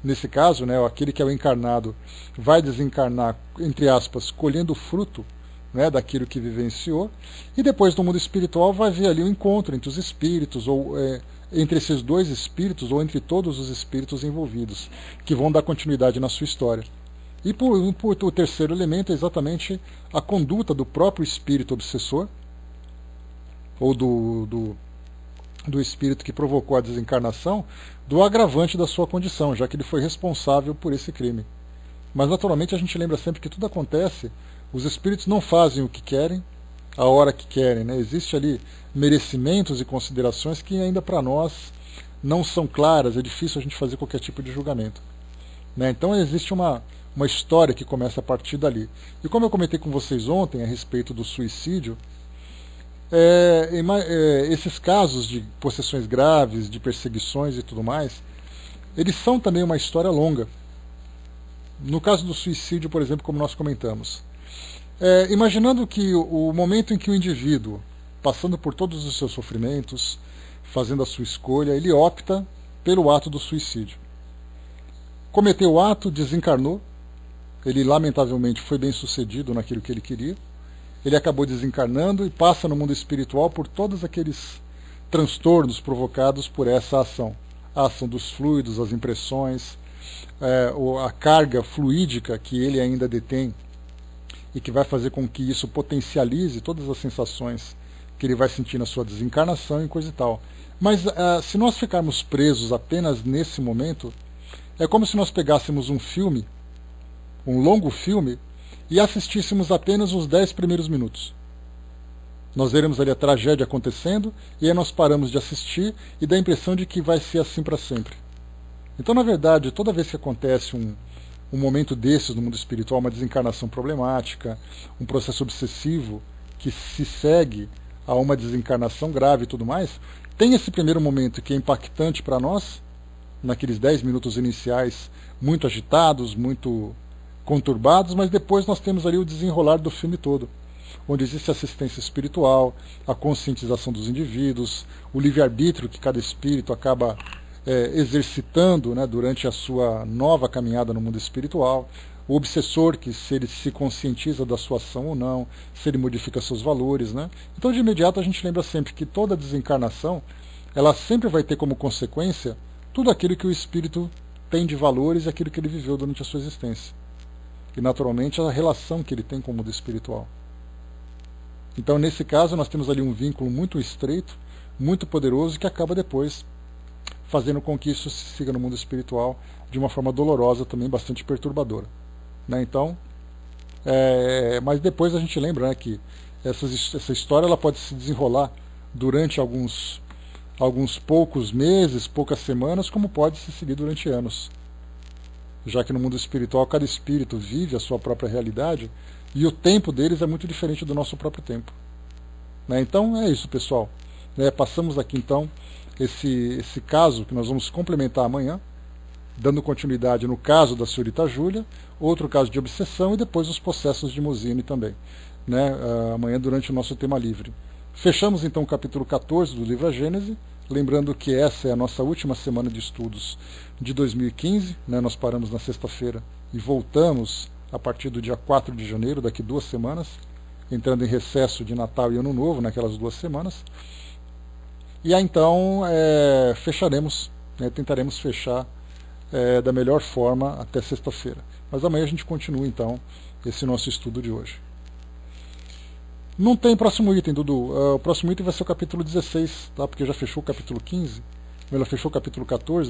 Nesse caso, aquele que é o encarnado vai desencarnar, entre aspas, colhendo o fruto daquilo que vivenciou, e depois no mundo espiritual vai haver ali um encontro entre os espíritos, ou entre esses dois espíritos, ou entre todos os espíritos envolvidos, que vão dar continuidade na sua história. E o terceiro elemento é exatamente a conduta do próprio espírito obsessor, ou do espírito que provocou a desencarnação, do agravante da sua condição, já que ele foi responsável por esse crime. Mas naturalmente a gente lembra sempre que tudo acontece, os espíritos não fazem o que querem, a hora que querem. Existe ali merecimentos e considerações que ainda para nós não são claras, é difícil a gente fazer qualquer tipo de julgamento. Então existe uma história que começa a partir dali. E como eu comentei com vocês ontem a respeito do suicídio, esses casos de possessões graves, de perseguições e tudo mais, eles são também uma história longa. No caso do suicídio, por exemplo, como nós comentamos, imaginando que o momento em que o indivíduo, passando por todos os seus sofrimentos, fazendo a sua escolha, ele opta pelo ato do suicídio. Cometeu o ato, desencarnou, ele lamentavelmente foi bem sucedido naquilo que ele queria, ele acabou desencarnando e passa no mundo espiritual por todos aqueles transtornos provocados por essa ação. A ação dos fluidos, as impressões, a carga fluídica que ele ainda detém e que vai fazer com que isso potencialize todas as sensações que ele vai sentir na sua desencarnação e coisa e tal. Mas se nós ficarmos presos apenas nesse momento, é como se nós pegássemos um filme, um longo filme, e assistíssemos apenas os 10 primeiros minutos. Nós veremos ali a tragédia acontecendo, e aí nós paramos de assistir e dá a impressão de que vai ser assim para sempre. Então, na verdade, toda vez que acontece um momento desses no mundo espiritual, uma desencarnação problemática, um processo obsessivo que se segue a uma desencarnação grave e tudo mais, tem esse primeiro momento que é impactante para nós, naqueles 10 minutos iniciais, muito agitados, muito conturbados, mas depois nós temos ali o desenrolar do filme todo, onde existe assistência espiritual, a conscientização dos indivíduos, o livre-arbítrio que cada espírito acaba exercitando, né, durante a sua nova caminhada no mundo espiritual, o obsessor, que se ele se conscientiza da sua ação ou não, se ele modifica seus valores, né? Então, de imediato, a gente lembra sempre que toda desencarnação, ela sempre vai ter como consequência tudo aquilo que o espírito tem de valores e aquilo que ele viveu durante a sua existência. E, naturalmente, a relação que ele tem com o mundo espiritual. Então, nesse caso, nós temos ali um vínculo muito estreito, muito poderoso, que acaba depois fazendo com que isso se siga no mundo espiritual de uma forma dolorosa, também bastante perturbadora. Né? Então, mas depois a gente lembra, né, que essa história ela pode se desenrolar durante alguns poucos meses, poucas semanas, como pode se seguir durante anos. Já que no mundo espiritual cada espírito vive a sua própria realidade e o tempo deles é muito diferente do nosso próprio tempo. Né? Então é isso, pessoal. Passamos aqui então esse caso que nós vamos complementar amanhã, dando continuidade no caso da senhorita Júlia, outro caso de obsessão e depois os processos de Mozzini também, né? Amanhã durante o nosso tema livre. Fechamos então o capítulo 14 do livro A Gênese, lembrando que essa é a nossa última semana de estudos de 2015, né? Nós paramos na sexta-feira e voltamos a partir do dia 4 de janeiro, daqui 2 semanas, entrando em recesso de Natal e Ano Novo naquelas 2 semanas. E aí então fecharemos, né? Tentaremos fechar da melhor forma até sexta-feira. Mas amanhã a gente continua então esse nosso estudo de hoje. Não tem próximo item, Dudu. O próximo item vai ser o capítulo 16, tá? Porque já fechou o capítulo 15, ela fechou o capítulo 14.